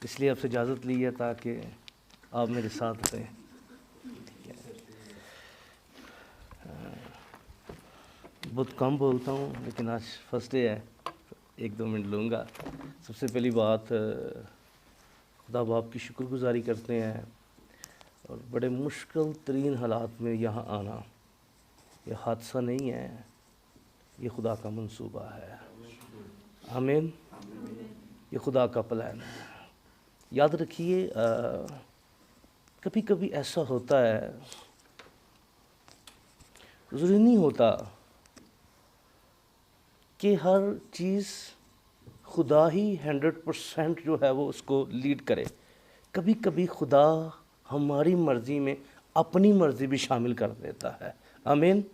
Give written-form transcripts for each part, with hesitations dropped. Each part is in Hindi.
इसलिए आपसे इजाज़त ली है ताकि आप मेरे साथ रहें। बहुत कम बोलता हूँ लेकिन आज फर्स्ट डे है, 1-2 मिनट लूँगा। सबसे पहली बात, खुदा बाप की शुक्रगुजारी करते हैं और बड़े मुश्किल तरीन हालात में यहाँ आना ये हादसा नहीं है, ये खुदा का मंसूबा है। आमीन। ये खुदा का प्लान है। याद रखिए, कभी कभी ऐसा होता है, ज़रूरी नहीं होता कि हर चीज़ खुदा ही 100% जो है वो उसको लीड करे। कभी कभी खुदा हमारी मर्ज़ी में अपनी मर्ज़ी भी शामिल कर देता है। आमीन।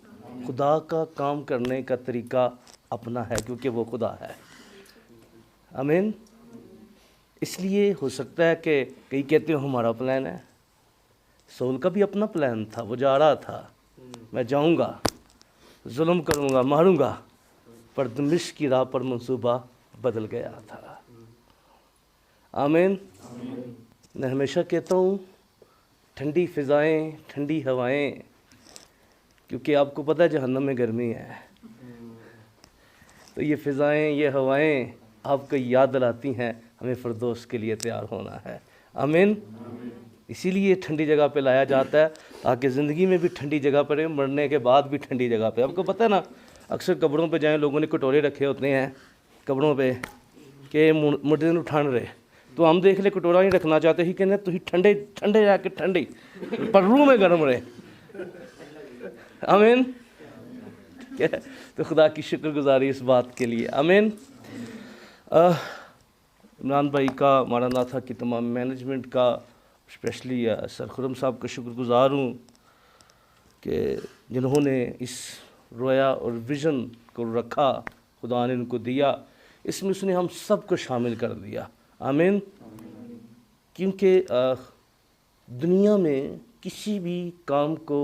खुदा का काम करने का तरीका अपना है क्योंकि वो खुदा है। आमीन। इसलिए हो सकता है कि कई कहते हो हमारा प्लान है। सौल का भी अपना प्लान था, वो जा रहा था, मैं जाऊंगा, जुल्म करूंगा, मारूंगा, पर दमिश्क की राह पर मंसूबा बदल गया था। आमीन। मैं हमेशा कहता हूँ ठंडी फिज़ाएं, ठंडी हवाएं, क्योंकि आपको पता है जहन्नम में गर्मी है, तो ये फ़िज़ाएं, ये हवाएं आपको याद दिलाती हैं हमें फ़िरदौस के लिए तैयार होना है। आमीन। इसीलिए ठंडी जगह पे लाया जाता है ताकि ज़िंदगी में भी ठंडी जगह पर रहे, मरने के बाद भी ठंडी जगह पे। आपको पता है ना, अक्सर कब्रों पे जाएं, लोगों ने कटोरे रखे होते हैं कब्रों पे कि मुर्दे न उठान रहे, तो हम देख ले कटोरा नहीं रखना चाहते ही, कहने तुम ठंडे ठंडे जाके ठंडी पर रूह में गर्म रहे। आमीन। तो खुदा की शुक्रगुजारी इस बात के लिए। आमीन। इमरान भाई का, मारानाथा की तमाम मैनेजमेंट का, स्पेशली सर खुरम साहब का शुक्रगुजार हूँ कि जिन्होंने इस रोया और विज़न को रखा, खुदा ने उनको दिया, इसमें उसने हम सब को शामिल कर दिया। आमीन। क्योंकि दुनिया में किसी भी काम को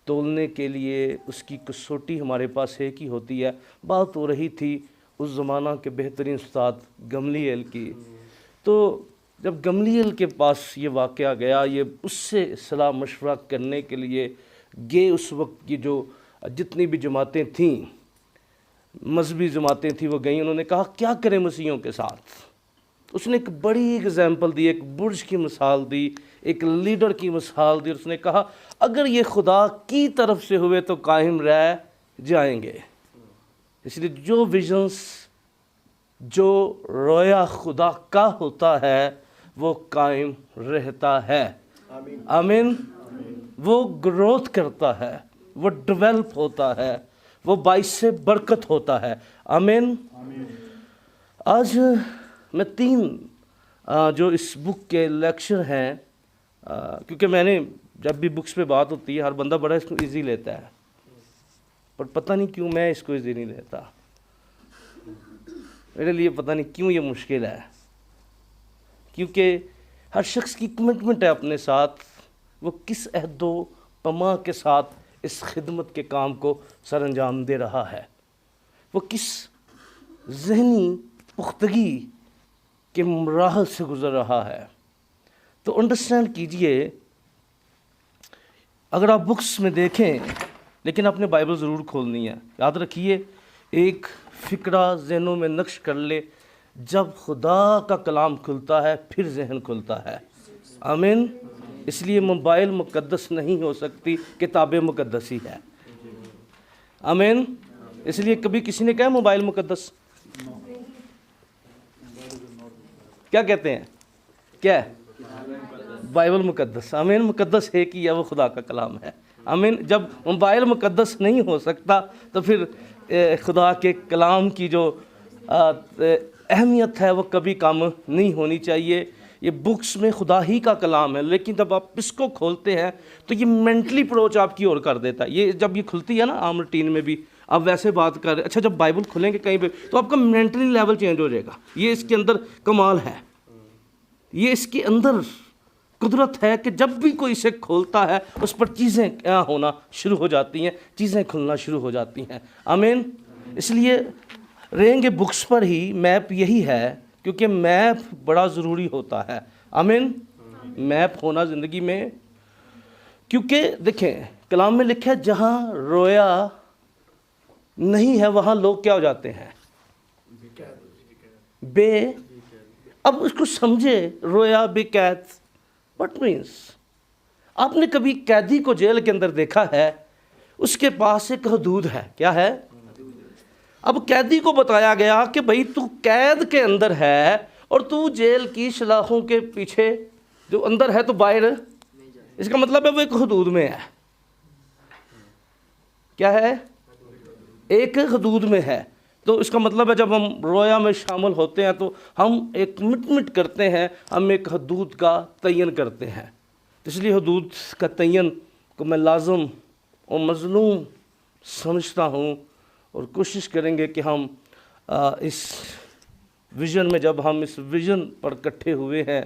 तोलने के लिए उसकी कसौटी हमारे पास एक ही होती है। बात हो रही थी उस ज़माना के बेहतरीन उस्ताद गमलीएल की, तो जब गमलीएल के पास ये वाक़या गया, ये उससे सलाह मशवरा करने के लिए गए, उस वक्त की जो जितनी भी जमातें थीं, मजहबी जमातें थीं, वो गई, उन्होंने कहा क्या करें मसीहों के साथ। उसने एक बड़ी एग्जाम्पल दी, एक बुर्ज की मिसाल दी, एक लीडर की मिसाल दी। उसने कहा अगर ये खुदा की तरफ से हुए तो कायम रह जाएंगे। इसलिए जो विजन्स, जो रोया खुदा का होता है वो कायम रहता है। आमीन। वो ग्रोथ करता है, वो डेवलप होता है, वो बाइस से बरकत होता है। आमीन। आज मैं 3 जो इस बुक के लेक्चर हैं, क्योंकि मैंने जब भी बुक्स पे बात होती है हर बंदा बड़ा इसको इजी लेता है, पर पता नहीं क्यों मैं इसको इजी नहीं लेता। मेरे लिए पता नहीं क्यों ये मुश्किल है, क्योंकि हर शख्स की कमिटमेंट है अपने साथ, वो किस अहदो पमा के साथ इस खिदमत के काम को सर अंजाम दे रहा है, वो किस जहनी पुख्तगी के मराहल से गुजर रहा है। तो अंडरस्टैंड कीजिए, अगर आप बुक्स में देखें, लेकिन आपने बाइबल ज़रूर खोलनी है। याद रखिए, एक फ़िक्रा जहनों में नक्श कर ले, जब खुदा का कलाम खुलता है फिर जहन खुलता है। आमीन। इसलिए मोबाइल मुकद्दस नहीं हो सकती, किताब मुकद्दस ही है। आमीन। इसलिए कभी किसी ने कहा मोबाइल मुकद्दस, क्या कहते हैं, क्या है? बाइबल मुकद्दस। आमीन। मुकद्दस है कि या वो खुदा का कलाम है। आमीन। जब मोबाइल मुकद्दस नहीं हो सकता तो फिर खुदा के कलाम की जो अहमियत है वो कभी कम नहीं होनी चाहिए। ये बुक्स में खुदा ही का कलाम है, लेकिन जब आप इसको खोलते हैं तो ये मेंटली अप्रोच आपकी ओर कर देता है। ये जब ये खुलती है ना आम रूटीन में भी आप वैसे बात कर रहे, अच्छा जब बाइबल खुलेंगे कहीं पे तो आपका मेंटली लेवल चेंज हो जाएगा। ये इसके अंदर कमाल है, ये इसके अंदर कुदरत है कि जब भी कोई इसे खोलता है उस पर चीज़ें क्या होना शुरू हो जाती हैं, चीज़ें खुलना शुरू हो जाती हैं। आमीन। इसलिए रहेंगे बुक्स पर ही, मैप यही है, क्योंकि मैप बड़ा ज़रूरी होता है। आमीन। मैप होना ज़िंदगी में, क्योंकि देखें कलाम में लिखा है जहाँ रोया नहीं है वहाँ लोग क्या हो जाते हैं, अब उसको समझे, रोया बेकैद व्हाट मीन्स। आपने कभी कैदी को जेल के अंदर देखा है, उसके पास एक हदूद है, क्या है? अब कैदी को बताया गया कि भाई तू कैद के अंदर है और तू जेल की सलाखों के पीछे जो अंदर है तो बाहर, इसका मतलब है वो एक हदूद में है। क्या है? एक हदूद में है। तो इसका मतलब है जब हम रोया में शामिल होते हैं तो हम एक कमिटमेंट करते हैं, हम एक हदूद का तयन करते हैं। तो इसलिए हदूद का तयन को मैं लाजम और मज़लूम समझता हूँ, और कोशिश करेंगे कि हम इस विज़न में, जब हम इस विज़न पर इकट्ठे हुए हैं,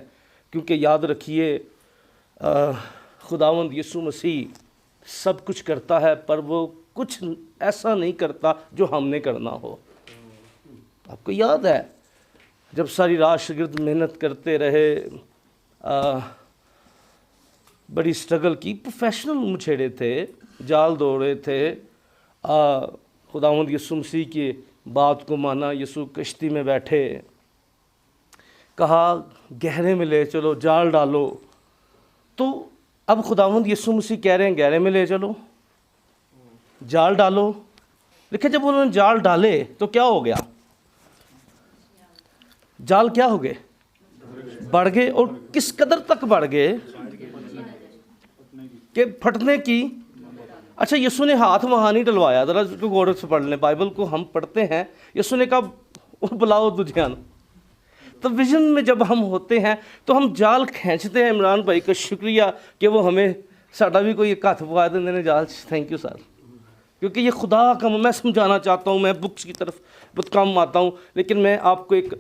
क्योंकि याद रखिए खुदावंद यीशु मसीह सब कुछ करता है पर वो कुछ ऐसा नहीं करता जो हमने करना हो। आपको याद है जब सारी रात शागिर्द मेहनत करते रहे, बड़ी स्ट्रगल की, प्रोफेशनल मुछेड़े थे, जाल दौड़े थे, खुदावंद यीशु मसीह की बात को माना, यीशु कश्ती में बैठे, कहा गहरे में ले चलो, जाल डालो। तो अब खुदावंद यीशु मसीह कह रहे हैं गहरे में ले चलो, जाल डालो। देखिए जब उन्होंने जाल डाले तो क्या हो गया, जाल क्या हो गए, बढ़ गए। और किस कदर तक बढ़ गए कि फटने की। अच्छा, यीशु ने हाथ वहाँ नहीं डलवाया, ज़रा गौर से पढ़ लें, बाइबल को हम पढ़ते हैं। यीशु ने कहा बुलाओ दुधियान। तो विजन में जब हम होते हैं तो हम जाल खींचते हैं। इमरान भाई का शुक्रिया कि वो हमें साड़ा भी कोई एक हाथ पका देते हैं जाल। थैंक यू सर, क्योंकि ये खुदा का मैं समझाना चाहता हूँ। मैं बुक्स की तरफ बहुत कम आता हूँ, लेकिन मैं आपको एक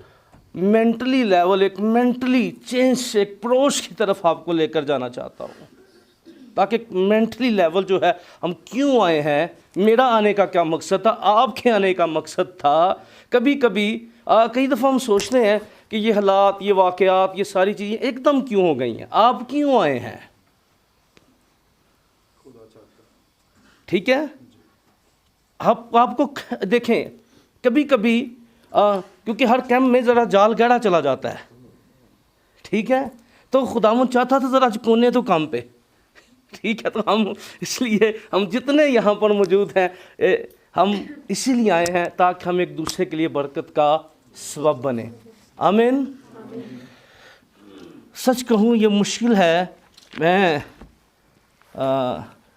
मेंटली लेवल, एक मेंटली चेंज, एक प्रोच की तरफ आपको लेकर जाना चाहता हूँ, ताकि मेंटली लेवल जो है, हम क्यों आए हैं, मेरा आने का क्या मकसद था, आपके आने का मकसद था। कभी कभी कई दफ़ा हम सोचते हैं कि ये हालात, ये वाक़यात, ये सारी चीज़ें एकदम क्यों हो गई हैं, आप क्यों आए हैं। ठीक है, आपको देखें कभी कभी क्योंकि हर कैंप में ज़रा जाल गहरा चला जाता है, ठीक है, तो खुदावंद चाहता था ज़रा कोने तो काम पे, ठीक है। तो हम इसलिए हम जितने यहाँ पर मौजूद हैं, हम इसीलिए आए हैं ताकि हम एक दूसरे के लिए बरकत का सबब बने। आमीन। सच कहूँ ये मुश्किल है। मैं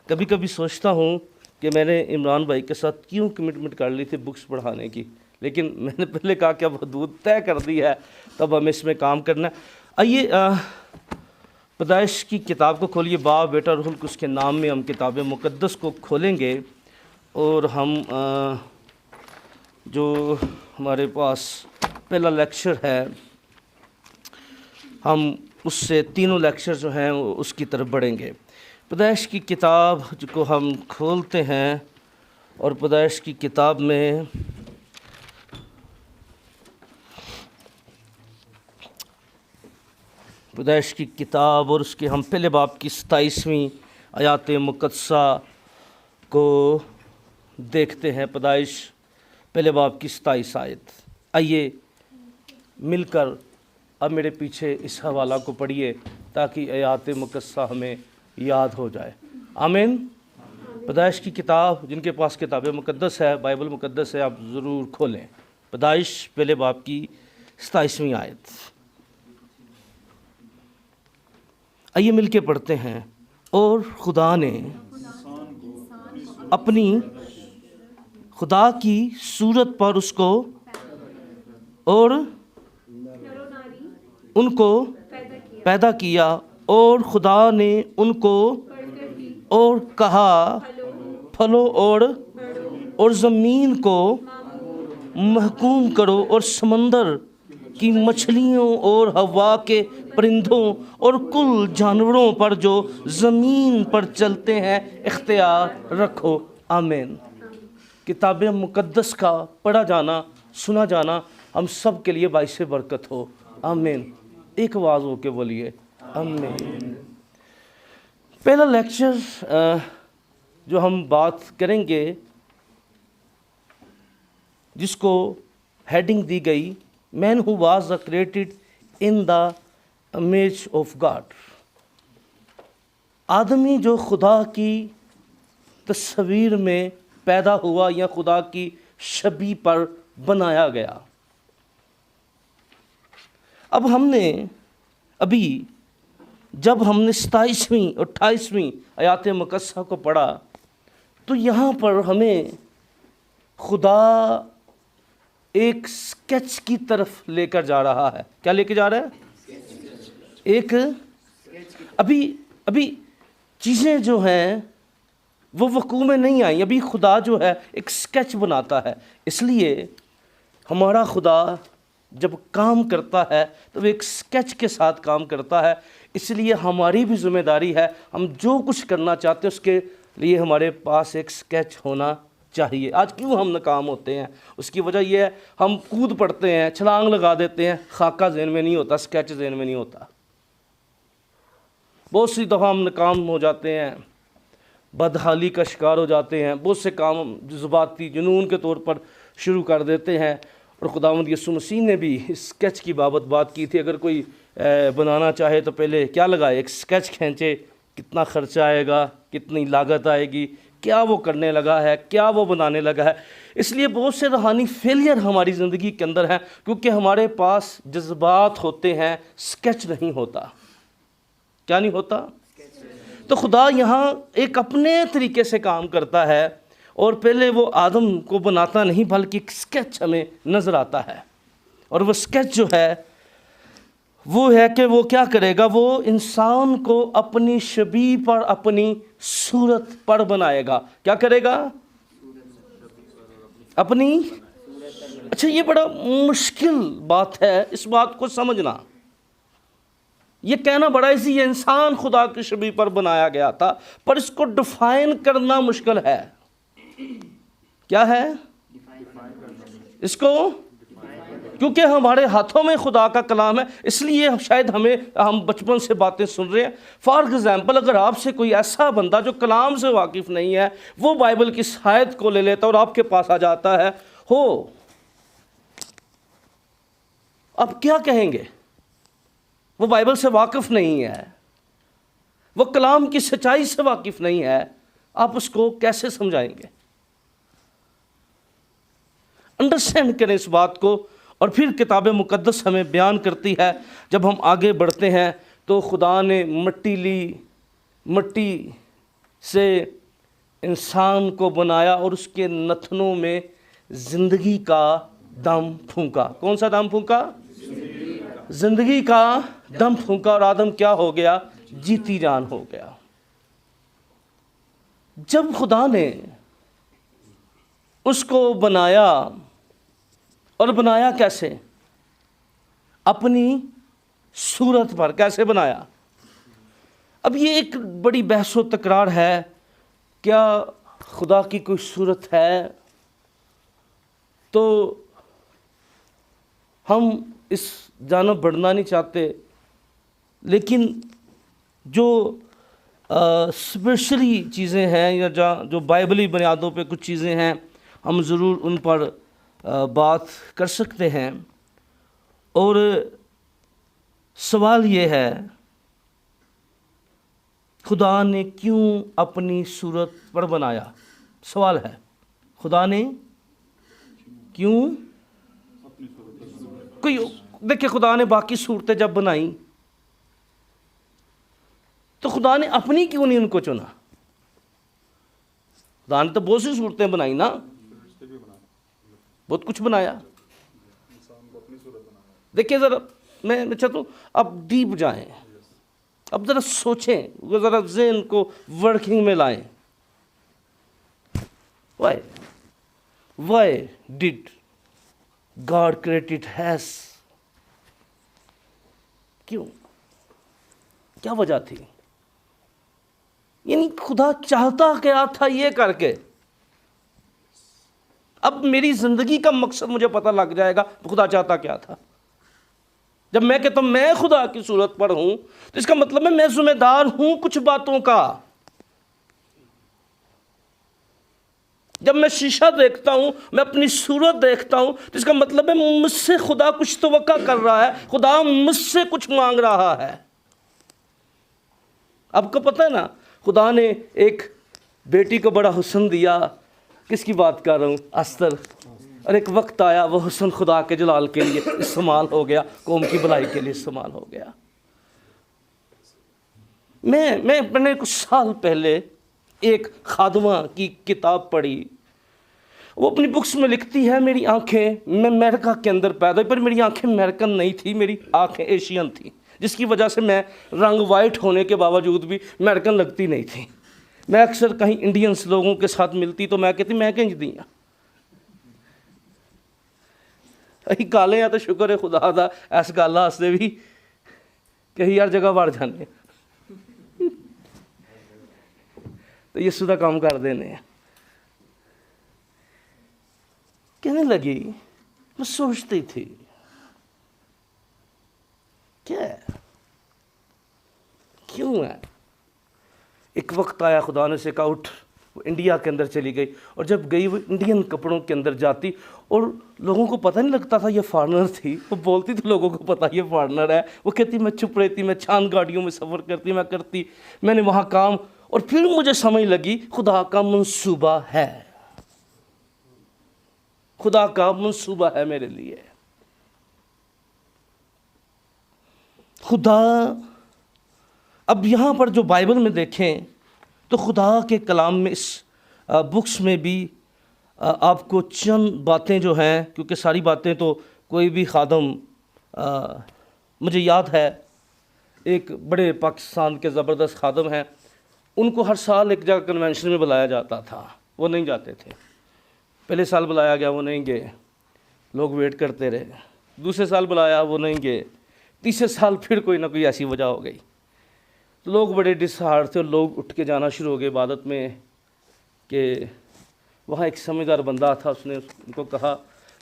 कभी कभी सोचता हूँ कि मैंने इमरान भाई के साथ क्यों कमिटमेंट कर ली थी बुक्स पढ़ाने की, लेकिन मैंने पहले कहा कि अब हदूद तय कर दी है, तब हमें इसमें काम करना है। आइए पैदाइश की किताब को खोलिए, बाप बेटा रूहुल कुद्स के नाम में हम किताब मुक़द्दस को खोलेंगे, और हम जो हमारे पास पहला लेक्चर है, हम उससे तीनों लेक्चर जो हैं उसकी तरफ बढ़ेंगे। पैदाइश की किताब को हम खोलते हैं, और पैदाइश की किताब में पैदाइश की किताब और उसके हम पहले बाब की 27वीं आयात मुक़द्दसा को देखते हैं। पैदाइश पहले बाब की 27 आयत। आइए मिलकर अब मेरे पीछे इस हवाला को पढ़िए ताकि आयात मुक़द्दसा हमें याद हो जाए। आमीन। पैदाइश की किताब, जिनके पास किताब मुक़द्दस है, बाइबल मुक़द्दस है, आप ज़रूर खोलें। पैदाइश पहले बाब की 27वीं आयत। आइए मिलके पढ़ते हैं। और खुदा ने अपनी खुदा की सूरत पर उसको और उनको पैदा किया, और खुदा ने उनको और कहा फलो और ज़मीन को महकूम करो, और समंदर की मछलियों और हवा के परिंदों और कुल जानवरों पर जो ज़मीन पर चलते हैं इख्तियार रखो। आमीन। किताब मुक़द्दस का पढ़ा जाना, सुना जाना हम सब के लिए बाइस बरकत हो। आमीन। एक आवाज़ होके बोलिए आमीन। पहला लेक्चर जो हम बात करेंगे, जिसको हेडिंग दी गई, man who was created in the image of God. आदमी जो खुदा की तस्वीर में पैदा हुआ या खुदा की छवि पर बनाया गया। अब अभी जब हमने 27वीं और 28वीं आयात मुकस्सा को पढ़ा, तो यहाँ पर हमें खुदा एक स्केच की तरफ लेकर जा रहा है। क्या लेकर जा रहा है? एक अभी चीज़ें जो हैं वो वकूዕ में नहीं आई। अभी खुदा जो है एक स्केच बनाता है। इसलिए हमारा खुदा जब काम करता है तो वो एक स्केच के साथ काम करता है। इसलिए हमारी भी जिम्मेदारी है, हम जो कुछ करना चाहते हैं उसके लिए हमारे पास एक स्केच होना चाहिए। आज क्यों हम नाकाम होते हैं? उसकी वजह यह है, हम कूद पड़ते हैं, छलांग लगा देते हैं, खाका ज़हन में नहीं होता, स्केच ज़हन में नहीं होता। बहुत सी दफ़ा हम नाकाम हो जाते हैं, बदहाली का शिकार हो जाते हैं, बहुत से काम जज्बाती जुनून के तौर पर शुरू कर देते हैं। और खुदावंद यीशु मसीह ने भी इस स्केच की बात की थी। अगर कोई बनाना चाहे तो पहले क्या लगाए? एक स्केच खींचे। कितना खर्चा आएगा, कितनी लागत आएगी, क्या वो करने लगा है, क्या वो बनाने लगा है। इसलिए बहुत से रूहानी फेलियर हमारी ज़िंदगी के अंदर हैं, क्योंकि हमारे पास जज्बात होते हैं, स्केच नहीं होता। क्या नहीं होता? तो खुदा यहाँ एक अपने तरीके से काम करता है, और पहले वो आदम को बनाता नहीं बल्कि एक स्केच हमें नज़र आता है। और वो स्केच जो है वो है कि वो क्या करेगा? वो इंसान को अपनी छवि पर, अपनी सूरत पर बनाएगा। क्या करेगा? अपनी। अच्छा, ये बड़ा मुश्किल बात है इस बात को समझना। ये कहना बड़ा इजी है, इंसान खुदा की छवि पर बनाया गया था, पर इसको डिफाइन करना मुश्किल है। क्या है इसको? क्योंकि हमारे हाथों में खुदा का कलाम है, इसलिए शायद हम बचपन से बातें सुन रहे हैं। फॉर एग्जाम्पल, अगर आपसे कोई ऐसा बंदा जो कलाम से वाकिफ़ नहीं है, वो बाइबल की आयत को ले लेता और आपके पास आ जाता है, हो अब क्या कहेंगे? वो बाइबल से वाकिफ़ नहीं है, वो कलाम की सच्चाई से वाकिफ़ नहीं है, आप उसको कैसे समझाएंगे? अंडरस्टैंड करें इस बात को। और फिर किताब मुकद्दस हमें बयान करती है, जब हम आगे बढ़ते हैं तो खुदा ने मिट्टी ली, मिट्टी से इंसान को बनाया और उसके नथनों में ज़िंदगी का दम फूंका। कौन सा दम फूंका? ज़िंदगी का दम फूंका। और आदम क्या हो गया? जीती जान हो गया। जब खुदा ने उसको बनाया, और बनाया कैसे? अपनी सूरत पर। कैसे बनाया? अब ये एक बड़ी बहस व तकरार है, क्या खुदा की कोई सूरत है? तो हम इस जानब बढ़ना नहीं चाहते, लेकिन जो स्पेशली चीज़ें हैं या जो बाइबली बुनियादों पे कुछ चीज़ें हैं, हम ज़रूर उन पर बात कर सकते हैं। और सवाल ये है, खुदा ने क्यों अपनी सूरत पर बनाया? सवाल है, खुदा ने क्यों? कोई देखिए, खुदा ने बाकी सूरतें जब बनाई तो खुदा ने अपनी क्यों नहीं उनको चुना? खुदा ने तो बहुत सी सूरतें बनाई ना, बहुत कुछ बनाया। देखिए ज़रा, मैं चाहता हूँ अब डीप जाएं, अब ज़रा सोचें, ज़रा ज़हन को वर्किंग में लाएं। Why did God created has? क्यों? क्या वजह थी? यानी खुदा चाहता क्या था ये करके? अब मेरी ज़िंदगी का मकसद मुझे पता लग जाएगा खुदा चाहता क्या था। जब मैं कहता हूँ मैं खुदा की सूरत पर हूँ तो इसका मतलब है मैं जिम्मेदार हूँ कुछ बातों का। जब मैं शीशा देखता हूँ, मैं अपनी सूरत देखता हूँ, तो इसका मतलब है मुझसे खुदा कुछ तवक्का कर रहा है, खुदा मुझसे कुछ मांग रहा है। आपको पता है ना, खुदा ने एक बेटी को बड़ा हुस्न दिया। किसकी बात कर रहा हूँ? अस्तर। और एक वक्त आया वो हुस्न खुदा के जलाल के लिए इस्तेमाल हो गया, कौम की भलाई के लिए इस्तेमाल हो गया। मैं अपने कुछ साल पहले एक खादमा की किताब पढ़ी। वो अपनी बुक्स में लिखती है मेरी आंखें, मैं अमेरिका के अंदर पैदा हुई पर मेरी आंखें अमेरिकन नहीं थी, मेरी आंखें एशियन थी, जिसकी वजह से मैं रंग वाइट होने के बावजूद भी अमेरिकन लगती नहीं थी। मैं अक्सर कहीं इंडियंस लोगों के साथ मिलती तो मैं कहती मैं कहीं दी अं काले हैं तो शुक्र है खुदा दा इस गल वास्ते भी कहीं हर जगह बढ़ जाने तो यीशु का काम कर देने। कहने लगी, मैं सोचती थी क्या है, क्यों है। एक वक्त आया खुदा ने से कहा उठ, वो इंडिया के अंदर चली गई और जब गई वो इंडियन कपड़ों के अंदर जाती और लोगों को पता नहीं लगता था ये फॉरेनर थी। वो बोलती तो लोगों को पता ये फॉरेनर है। वो कहती मैं चुप रहती, मैं चांद गाड़ियों में सफ़र करती, मैं करती, मैंने वहाँ काम। और फिर मुझे समझ लगी खुदा का मंसूबा है, खुदा का मंसूबा है मेरे लिए। खुदा, अब यहाँ पर जो बाइबल में देखें तो खुदा के कलाम में इस बुक्स में भी आपको चंद बातें जो हैं, क्योंकि सारी बातें तो कोई भी खादम, मुझे याद है एक बड़े पाकिस्तान के ज़बरदस्त खादम हैं, उनको हर साल एक जगह कन्वेंशन में बुलाया जाता था, वो नहीं जाते थे। पहले साल बुलाया गया वो नहीं गए, लोग वेट करते रहे। दूसरे साल बुलाया वो नहीं गए। तीसरे साल फिर कोई ना कोई ऐसी वजह हो गई, लोग बड़े डिसहार्ड थे और लोग उठ के जाना शुरू हो गए इबादत में। कि वहाँ एक समझदार बंदा था, उसने उनको कहा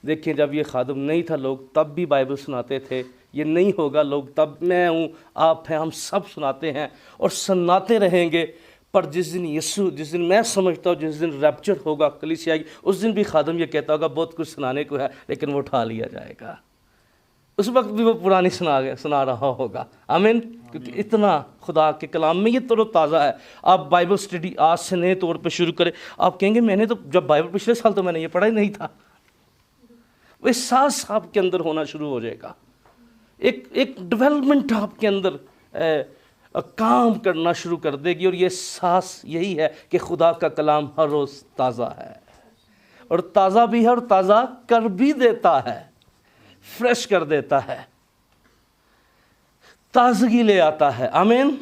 देखिए जब ये खादम नहीं था लोग तब भी बाइबल सुनाते थे, ये नहीं होगा लोग तब, मैं हूँ आप हैं, हम सब सुनाते हैं और सुनाते रहेंगे। पर जिस दिन यीशु, जिस दिन मैं समझता हूँ जिस दिन रैप्चर होगा, कलीसिया आएगी, उस दिन भी खादम ये कहता होगा बहुत कुछ सुनाने को है लेकिन वो उठा लिया जाएगा। उस वक्त भी वो पुरानी सुना रहा होगा। आमीन। क्योंकि इतना खुदा के कलाम में ये तरोताज़ा है। आप बाइबल स्टडी आज से नए तौर पे शुरू करें, आप कहेंगे मैंने तो जब बाइबल पिछले साल तो मैंने ये पढ़ा ही नहीं था। वो एहसास आपके अंदर होना शुरू हो जाएगा, एक डेवलपमेंट आपके अंदर काम करना शुरू कर देगी। और ये एहसास यही है कि खुदा का कलाम हर रोज़ ताज़ा है और ताज़ा भी है और ताज़ा कर भी देता है, फ्रेश कर देता है, ताजगी ले आता है। आमीन।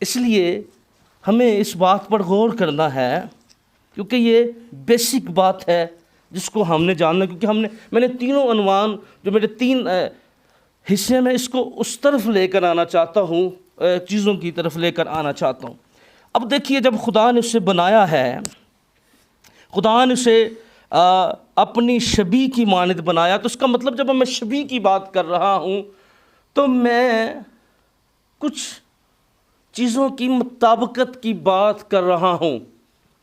इसलिए हमें इस बात पर गौर करना है क्योंकि ये बेसिक बात है जिसको हमने जानना। क्योंकि मैंने तीनों अनुमान जो मेरे 3 हिस्से में, इसको उस तरफ लेकर आना चाहता हूँ, चीज़ों की तरफ लेकर आना चाहता हूँ। अब देखिए जब खुदा ने उसे बनाया है, खुदा ने उसे अपनी शबी की मानद बनाया, तो उसका मतलब जब मैं शबी की बात कर रहा हूँ तो मैं कुछ चीज़ों की मुताबिकत की बात कर रहा हूँ।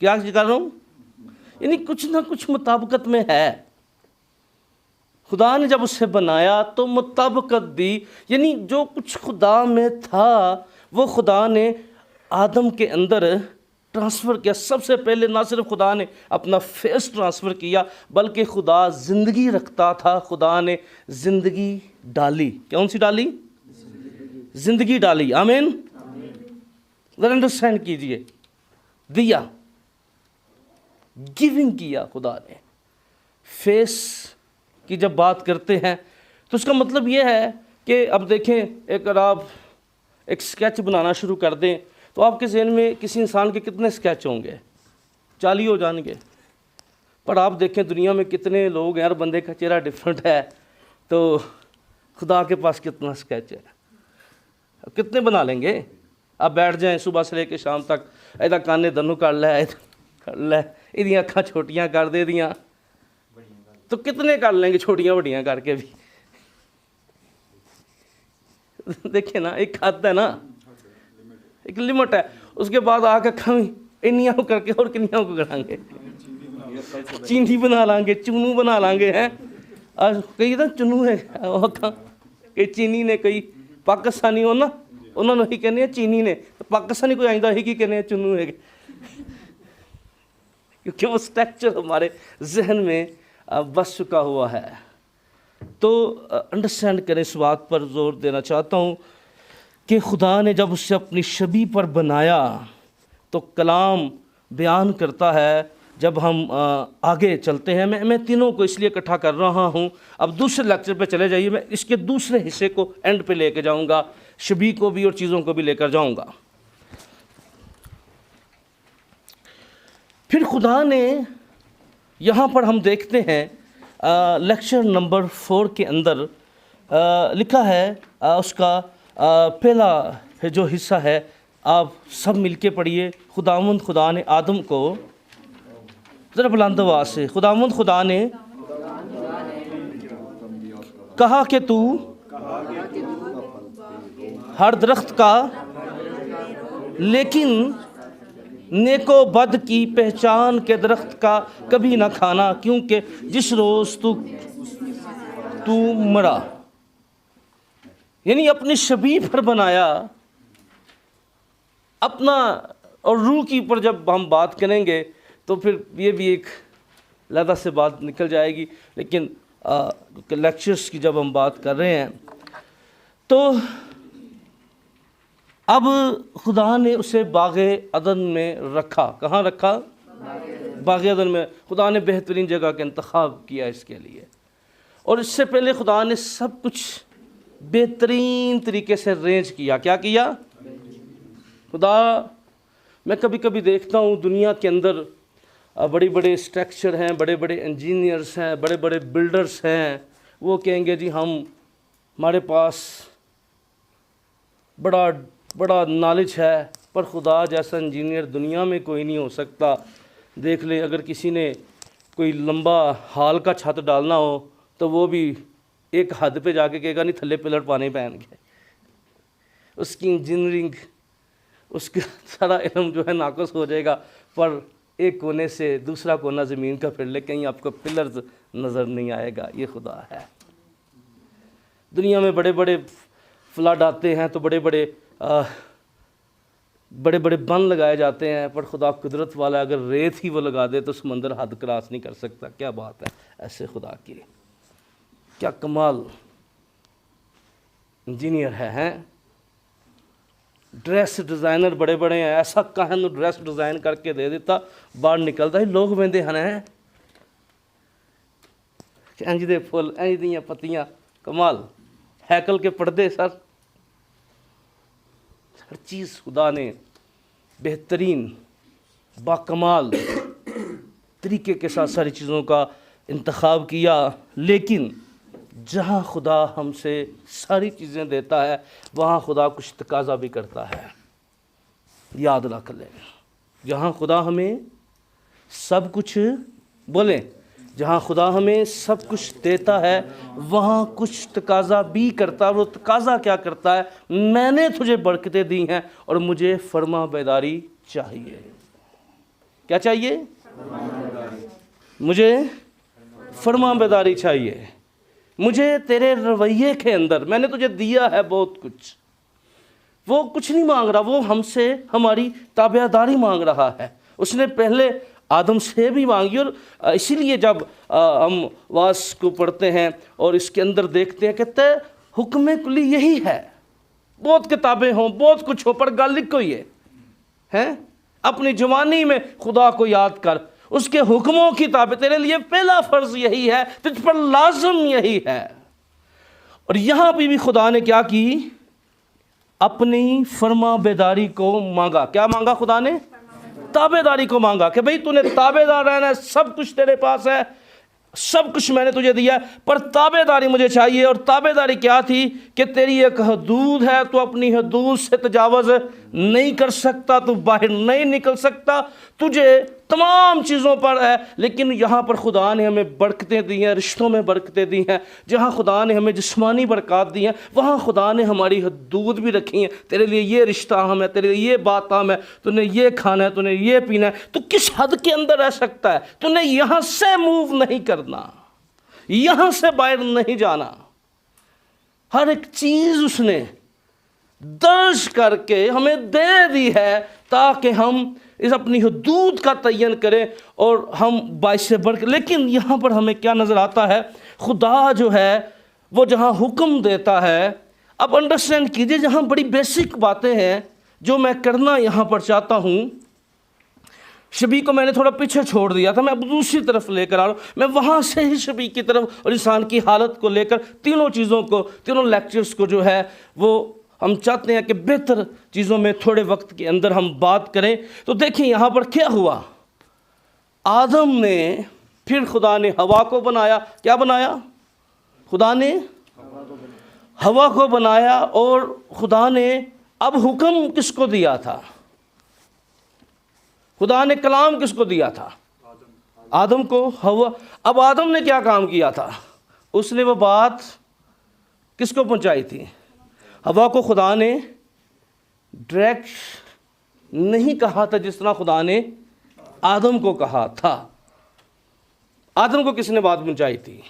क्या कर रहा हूँ? यानी कुछ ना कुछ मुताबिकत में है। खुदा ने जब उसे बनाया तो मुताबिकत दी, यानी जो कुछ खुदा में था वो खुदा ने आदम के अंदर ट्रांसफ़र किया। सबसे पहले ना सिर्फ खुदा ने अपना फेस ट्रांसफ़र किया बल्कि खुदा ज़िंदगी रखता था, खुदा ने ज़िंदगी डाली। कौन सी डाली? ज़िंदगी डाली। आमीन। अंडरस्टैंड कीजिए, दिया, गिविंग किया खुदा ने। फेस की जब बात करते हैं तो उसका मतलब यह है कि अब देखें, अगर आप एक स्केच बनाना शुरू कर दें तो आपके ज़हन में किसी इंसान के कितने स्केच होंगे? 40 हो जाएंगे। पर आप देखें दुनिया में कितने लोग हैं, हर बंदे का चेहरा डिफरेंट है, तो खुदा के पास कितना स्केच है? कितने बना लेंगे? आप बैठ जाएं सुबह से लेकर शाम तक, इधर काने दनू कर लै, इहदियां अखां छोटियां कर दे दियां, तो कितने कर लेंगे छोटियाँ बड़ियाँ करके भी। देखिए ना, एक हद है ना, एक लिमिट है, उसके बाद आके कहीं इन्नियाँ करके और किन्नियाँ को कराएंगे, चीनी बना लांगे, चुनू बना लांगे हैं। आज कई तो चुनू है कि चीनी ने, कई पाकिस्तानी हो ना, उन्होंने ही कहने चीनी ने, तो पाकिस्तानी कोई आइंदा ही कि कहने चुनू है, क्योंकि वो स्ट्रक्चर हमारे जहन में बस चुका हुआ है। तो अंडरस्टैंड करें, इस बात पर जोर देना चाहता हूँ कि खुदा ने जब उसे अपनी शबी पर बनाया तो कलाम बयान करता है। जब हम आगे चलते हैं, मैं तीनों को इसलिए इकट्ठा कर रहा हूँ, अब दूसरे लेक्चर पे चले जाइए, मैं इसके दूसरे हिस्से को एंड पे लेके जाऊँगा, शबी को भी और चीज़ों को भी लेकर जाऊँगा। फिर खुदा ने यहाँ पर हम देखते हैं लेक्चर नंबर 4 के अंदर लिखा है, उसका पहला जो हिस्सा है आप सब मिलके पढ़िए। खुदावंद खुदा ने आदम को, ज़रा बुलंद आवाज़ से, खुदावंद खुदा ने कहा कि तू हर दरख्त का लेकिन नेको बद की पहचान के दरख्त का कभी ना खाना, क्योंकि जिस रोज़ तू मरा। यानी अपनी शबीह पर बनाया अपना। और रूह की पर जब हम बात करेंगे तो फिर ये भी एक अलग से बात निकल जाएगी, लेकिन लेक्चर्स की जब हम बात कर रहे हैं तो अब खुदा ने उसे बाग़े अदन में रखा। कहाँ रखा? बाग़े अदन में। खुदा ने बेहतरीन जगह का इंतखाब किया इसके लिए, और इससे पहले खुदा ने सब कुछ बेहतरीन तरीके से अरेंज किया। क्या किया? खुदा, मैं कभी कभी देखता हूँ दुनिया के अंदर बड़े बड़े स्ट्रक्चर हैं, बड़े बड़े इंजीनियर्स हैं, बड़े बड़े बिल्डर्स हैं, वो कहेंगे जी हमारे पास बड़ा बड़ा नॉलेज है, पर खुदा जैसा इंजीनियर दुनिया में कोई नहीं हो सकता। देख लें, अगर किसी ने कोई लंबा हाल का छत डालना हो तो वो भी एक हद पे जाके कहेगा नहीं थल्ले पिलर पाने पहन के। उसकी इंजीनियरिंग, उसका सारा इल्म जो है नाकस हो जाएगा, पर एक कोने से दूसरा कोना ज़मीन का फिर ले, कहीं आपको पिलर्स नज़र नहीं आएगा। ये खुदा है। दुनिया में बड़े बड़े फ्लड आते हैं तो बड़े बड़े बन लगाए जाते हैं, पर खुदा कुदरत वाला, अगर रेत ही वो लगा दे तो समंदर हद क्रॉस नहीं कर सकता। क्या बात है ऐसे खुदा की, क्या कमाल इंजीनियर हैं। ड्रेस डिज़ाइनर बड़े बड़े हैं, ऐसा कहन ड्रेस डिज़ाइन करके दे देता, बाहर निकलता ही लोग वेंदे हैं इंज दे फुल, इंज दियां पत्तियां, कमाल। हैकल के पर्दे, सर हर चीज़ खुदा ने बेहतरीन बाकमाल तरीके के साथ सारी चीज़ों का इंतखाब किया। लेकिन जहाँ खुदा हमसे सारी चीज़ें देता है वहाँ खुदा कुछ तकाजा भी करता है। याद रख लें, जहाँ खुदा हमें सब कुछ, बोलें, जहाँ खुदा हमें सब कुछ देता है वहाँ कुछ तकाजा भी करता है। वो तकाजा क्या करता है? मैंने तुझे बरकतें दी हैं और मुझे फरमा बेदारी चाहिए। क्या चाहिए? मुझे फरमा बेदारी चाहिए। मुझे तेरे रवैये के अंदर, मैंने तुझे दिया है बहुत कुछ, वो कुछ नहीं मांग रहा, वो हमसे हमारी ताबेदारी मांग रहा है। उसने पहले आदम से भी मांगी, और इसीलिए जब हम वास को पढ़ते हैं और इसके अंदर देखते हैं, कहते हैं हुक्म कुली यही है। बहुत किताबें हों, बहुत कुछ हो, पर गल लिखो ये है, अपनी जवानी में खुदा को याद कर, उसके हुक्मों की ताबे। तेरे लिए पहला फ़र्ज़ यही है, तुझ पर लाजम यही है। और यहाँ पे भी खुदा ने क्या की? अपनी फरमा बेदारी को मांगा। क्या मांगा खुदा ने? ताबेदारी को मांगा कि भाई तूने ताबेदार रहना है, सब कुछ तेरे पास है, सब कुछ मैंने तुझे दिया, पर ताबेदारी मुझे चाहिए। और ताबेदारी क्या थी? कि तेरी एक हदूद है, तो अपनी हदूद से तजावज़ नहीं कर सकता, तू बाहर नहीं निकल सकता, तुझे तमाम चीज़ों पर है, लेकिन यहाँ पर खुदा ने हमें बरकतें दी हैं, रिश्तों में बरकतें दी हैं। जहाँ खुदा ने हमें जिस्मानी बरकत दी हैं, वहाँ खुदा ने हमारी हदूद भी रखी हैं। तेरे लिए ये रिश्ता अहम है, तेरे लिए ये बात अहम है, तूने ये खाना है, तूने ये पीना है, तो किस हद के अंदर रह सकता है। तूने यहाँ से मूव नहीं करना, यहाँ से बाहर नहीं जाना। हर एक चीज़ उसने दर्ज करके हमें दे दी है ताकि हम इस अपनी हदूद का तयन करें और हम बाइस से बढ़ के। लेकिन यहाँ पर हमें क्या नज़र आता है, खुदा जो है वो जहाँ हुक्म देता है, अब अंडरस्टैंड कीजिए, जहाँ बड़ी बेसिक बातें हैं जो मैं करना यहाँ पर चाहता हूँ। शबी को मैंने थोड़ा पीछे छोड़ दिया था, मैं अब दूसरी तरफ लेकर आ रहा हूँ। मैं वहाँ से ही शबी की तरफ और इंसान की हालत को लेकर तीनों चीज़ों को, तीनों लेक्चर्स को जो है वो हम चाहते हैं कि बेहतर चीज़ों में थोड़े वक्त के अंदर हम बात करें। तो देखिए यहाँ पर क्या हुआ, आदम ने, फिर खुदा ने हवा को बनाया। क्या बनाया? खुदा ने हवा को बनाया। और खुदा ने अब हुक्म किसको दिया था? खुदा ने कलाम किसको दिया था? आदम को। हवा, अब आदम ने क्या काम किया था? उसने वो बात किसको पहुंचाई थी? हवा को। खुदा ने डायरेक्ट नहीं कहा था जिस तरह खुदा ने आदम को कहा था। आदम को किसने बात पहुंचाई थी?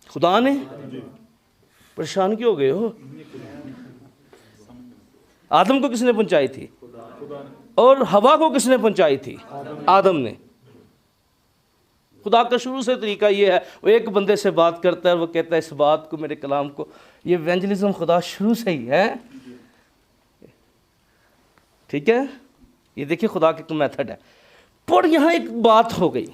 खुदा ने। परेशान क्यों हो गए हो? आदम को किसने पहुंचाई थी? और हवा को किसने पहुंचाई थी? आदम ने। खुदा का शुरू से तरीका ये है, वो एक बंदे से बात करता है, वो कहता है इस बात को, मेरे कलाम को। ये इवेंजलिज्म खुदा शुरू से ही है, ठीक है। ये देखिए खुदा की मेथड है। पर यहाँ एक बात हो गई।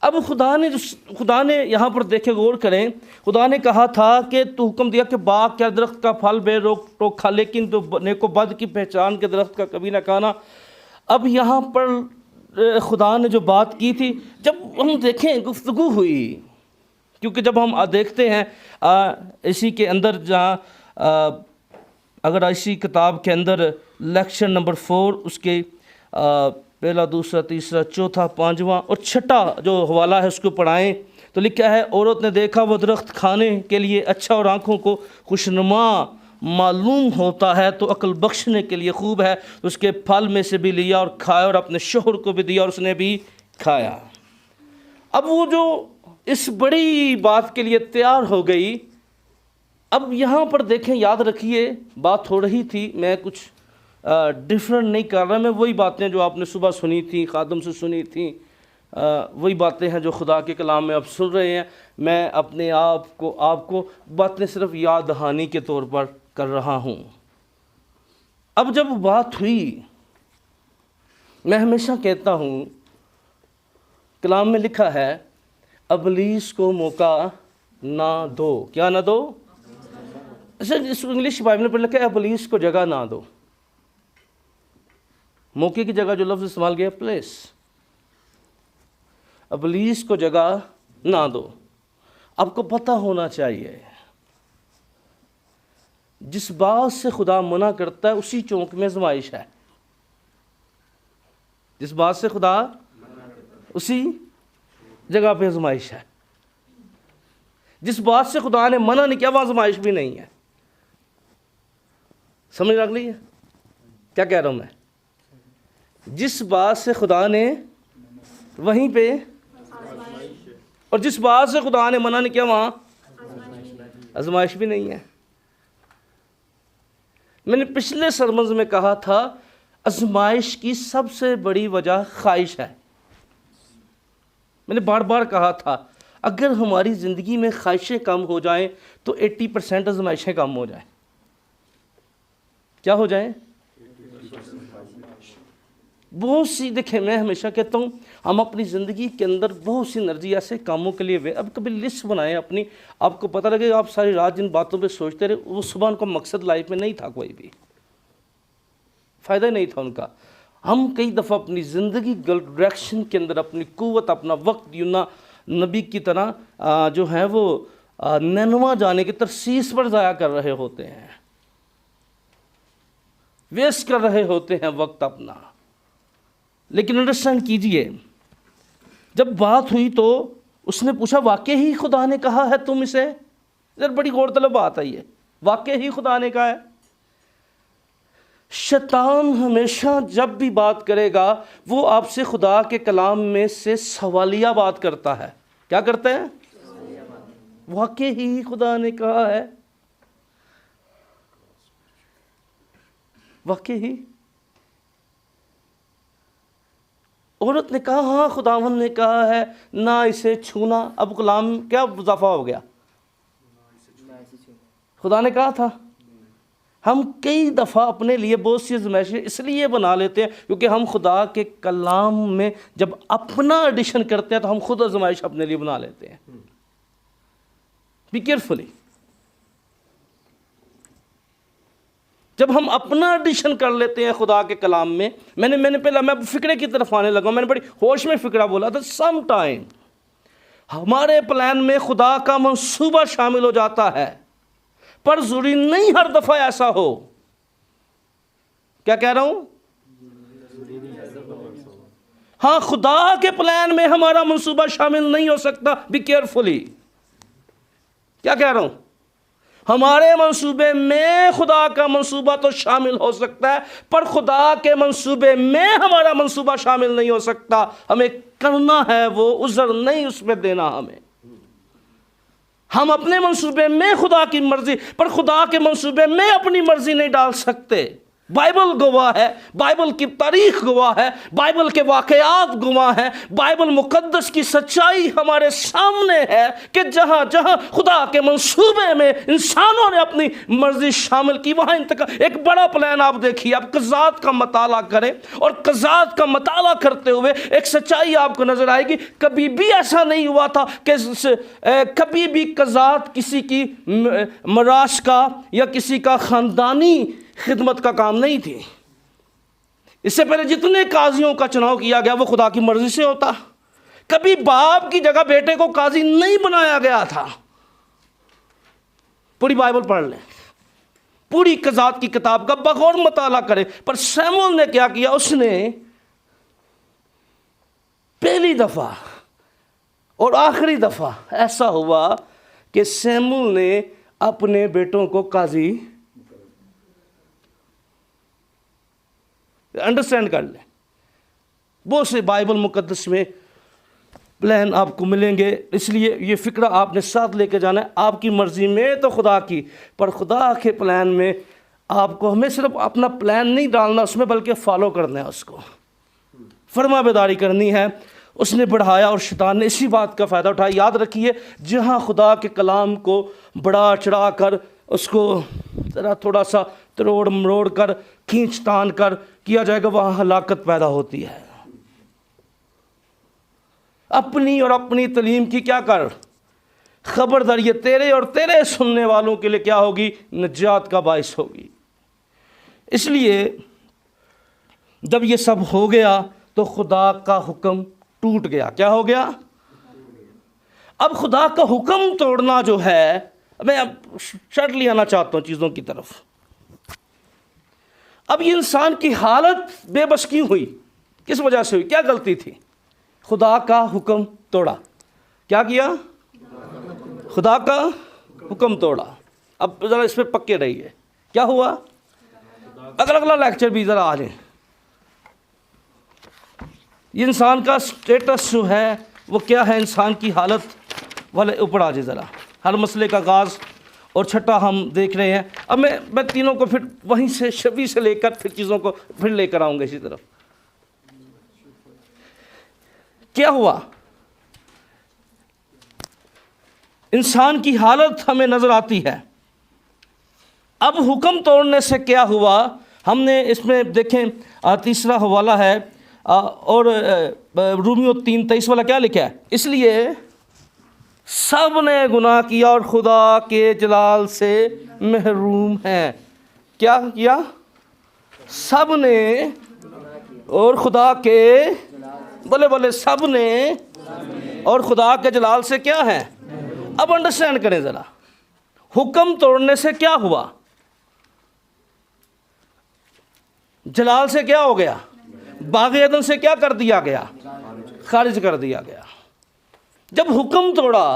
अब खुदा ने यहाँ पर देखे, गौर करें, खुदा ने कहा था कि तू हुक्म दिया कि बाग क्या दरख्त का फल बे रोक टोक खा, लेकिन तो नेको बद की पहचान के दरख्त का कभी ना खाना। अब यहाँ पर खुदा ने जो बात की थी, जब हम देखें गुफ्तगू हुई, क्योंकि जब हम देखते हैं इसी के अंदर, जहाँ अगर इसी किताब के अंदर लेक्चर नंबर 4 उसके पहला, दूसरा, तीसरा, चौथा, पांचवा और छठा जो हवाला है उसको पढ़ाएं तो लिखा है, औरत ने देखा वो दरख्त खाने के लिए अच्छा और आँखों को खुशनुमा मालूम होता है तो अक्ल बख्शने के लिए खूब है, तो उसके फल में से भी लिया और खाया और अपने शोहर को भी दिया और उसने भी खाया। अब वो जो इस बड़ी बात के लिए तैयार हो गई। अब यहाँ पर देखें, याद रखिए, बात हो रही थी, मैं कुछ डिफरेंट नहीं कर रहा, मैं वही बातें जो आपने सुबह सुनी थी, खादम से सुनी थी, वही बातें हैं जो खुदा के कलाम में आप सुन रहे हैं। मैं अपने आपको बातें सिर्फ याद दहानी के तौर पर कर रहा हूँ। अब जब बात हुई, मैं हमेशा कहता हूँ, कलाम में लिखा है अबलीस को मौका ना दो। क्या ना दो? सर इस इंग्लिश बाइबल पर लिखा है अबलीस को जगह ना दो। मौके की जगह जो लफ्ज़ इस्तेमाल किया, प्लेस। अबलीस को जगह ना दो। आपको पता होना चाहिए, जिस बात से खुदा मना करता है उसी चौक में आजमाइश है। जिस बात से खुदा, उसी जगह पे आजमाइश है। जिस बात से खुदा ने मना नहीं किया वह आजमाइश भी नहीं है। समझ रख ली है क्या कह रहा हूं मैं? जिस बात से खुदा ने, वहीं पे, और जिस बात से खुदा ने मना नहीं किया वहां आजमाइश भी नहीं है। मैंने पिछले सरमज़ में कहा था, आजमाइश की सबसे बड़ी वजह ख्वाहिश है। मैंने बार बार कहा था, अगर हमारी ज़िंदगी में ख्वाहिशें कम हो जाएं तो 80% आजमाइशें कम हो जाएं। क्या हो जाएं? बहुत सी, देखें, मैं हमेशा कहता हूँ, हम अपनी ज़िंदगी के अंदर बहुत सी एनर्जी ऐसे कामों के लिए अब कभी लिस्ट बनाएं अपनी, आपको पता लगेगा आप सारी रात जिन बातों पे सोचते रहे, वो सुबह उनका मकसद लाइफ में नहीं था, कोई भी फ़ायदा नहीं था उनका। हम कई दफ़ा अपनी ज़िंदगी गलत डायरेक्शन के अंदर अपनी क़ुव्वत, अपना वक्त यूना नबी की तरह जो है वो नैनवा जाने की तरसीस पर ज़ाया कर रहे होते हैं। वेस्ट कर रहे होते हैं वक्त अपना। लेकिन अंडरस्टैंड कीजिए, जब बात हुई तो उसने पूछा वाकई ही खुदा ने कहा है तुम इसे? इधर बड़ी गौरतलब बात है, ये वाकई ही खुदा ने कहा है। शैतान हमेशा जब भी बात करेगा वो आपसे खुदा के कलाम में से सवालिया बात करता है। क्या करते हैं? वाकई ही खुदा ने कहा है, वाकई ही। औरत ने कहा हाँ खुदावन ने कहा है ना इसे छूना। अब कलाम क्या इजाफा हो गया? खुदा ने कहा था। हम कई दफ़ा अपने लिए बहुत सी आज़माइशें इसलिए बना लेते हैं क्योंकि हम खुदा के कलाम में जब अपना एडिशन करते हैं तो हम खुद आज़माइश अपने लिए बना लेते हैं। Be carefully. जब हम अपना एडिशन कर लेते हैं खुदा के कलाम में, मैंने पहला मैं फ़िक्रे की तरफ आने लगा, मैंने बड़ी होश में फ़िक्रा बोला था। सम टाइम हमारे प्लान में खुदा का मंसूबा शामिल हो जाता है, पर ज़रूरी नहीं हर दफ़ा ऐसा हो। क्या कह रहा हूं? हाँ, खुदा के प्लान में हमारा मंसूबा शामिल नहीं हो सकता। Be carefully. क्या कह रहा हूं? हमारे मंसूबे में खुदा का मंसूबा तो शामिल हो सकता है, पर खुदा के मंसूबे में हमारा मंसूबा शामिल नहीं हो सकता। हमें करना है वो, उज़र नहीं उसमें देना हमें। हम अपने मंसूबे में खुदा की मर्जी, पर खुदा के मंसूबे में अपनी मर्जी नहीं डाल सकते। बाइबल गवाह है, बाइबल की तारीख गवाह है, बाइबल के वाक़यात गवाह हैं, बाइबल मुकद्दस की सच्चाई हमारे सामने है कि जहाँ जहाँ खुदा के मंसूबे में इंसानों ने अपनी मर्जी शामिल की वहाँ एक बड़ा प्लान आप देखिए। आप कज़ात का मताला करें और कज़ात का मताला करते हुए एक सच्चाई आपको नज़र आएगी। कभी भी ऐसा नहीं हुआ था कि कभी भी कज़ात किसी की मराश का या किसी का ख़ानदानी खिदमत का काम नहीं थी। इससे पहले जितने काजियों का चुनाव किया गया वो खुदा की मर्जी से होता। कभी बाप की जगह बेटे को काजी नहीं बनाया गया था। पूरी बाइबल पढ़ लें, पूरी कज़ात की किताब का बगौर मताला करें। पर शमूएल ने क्या किया? उसने पहली दफ़ा और आखिरी दफ़ा ऐसा हुआ कि शमूएल ने अपने बेटों को काजी, अंडरस्टैंड कर लें। बहुत से बाइबल मुकद्दस में प्लान आपको मिलेंगे, इसलिए ये फ़िक्रा आपने साथ लेके जाना है। आपकी मर्ज़ी में तो खुदा की, पर खुदा के प्लान में आपको हमें सिर्फ अपना प्लान नहीं डालना उसमें, बल्कि फॉलो करना है, उसको फरमाबरदारी करनी है। उसने बढ़ाया और शैतान ने इसी बात का फ़ायदा उठाया। याद रखिए, जहाँ खुदा के कलाम को बढ़ा चढ़ा कर उसको ज़रा थोड़ा सा तरोड़ मरोड़ कर खींच तान कर किया जाएगा, वहाँ हलाकत पैदा होती है। अपनी और अपनी तलीम की क्या कर खबरदार, ये तेरे और तेरे सुनने वालों के लिए क्या होगी? निजात का बाइस होगी। इसलिए जब ये सब हो गया तो खुदा का हुक्म टूट गया। क्या हो गया? अब खुदा का हुक्म तोड़ना जो है, मैं अब शर्टली आना चाहता हूँ चीज़ों की तरफ। अब ये इंसान की हालत बेबस क्यों हुई? किस वजह से हुई? क्या गलती थी? खुदा का हुक्म तोड़ा। क्या किया? खुदा का हुक्म तोड़ा। अब ज़रा इस पर पक्के रहिए। क्या हुआ? अगला लेक्चर भी ज़रा आ जाए। ये इंसान का स्टेटस जो है वो क्या है, इंसान की हालत वाले ऊपर आ जाए ज़रा। हर मसले का आगाज़ और छठा हम देख रहे हैं। अब मैं तीनों को फिर वहीं से शबी से लेकर फिर चीज़ों को फिर लेकर आऊँगा इसी तरफ। क्या हुआ? इंसान की हालत हमें नज़र आती है। अब हुक्म तोड़ने से क्या हुआ? हमने इसमें देखें, तीसरा हवाला है और रोमियो 3:23 वाला क्या लिखा है? इसलिए सब ने गुनाह किया और खुदा के जलाल से महरूम हैं। क्या किया? सब ने और खुदा के, बोले बोले, सब ने और खुदा के जलाल से क्या है? अब अंडरस्टैंड करें ज़रा, हुक्म तोड़ने से क्या हुआ? जलाल से क्या हो गया, बाग़ अदन से क्या कर दिया गया, खारिज कर दिया गया। जब हुक्म तोड़ा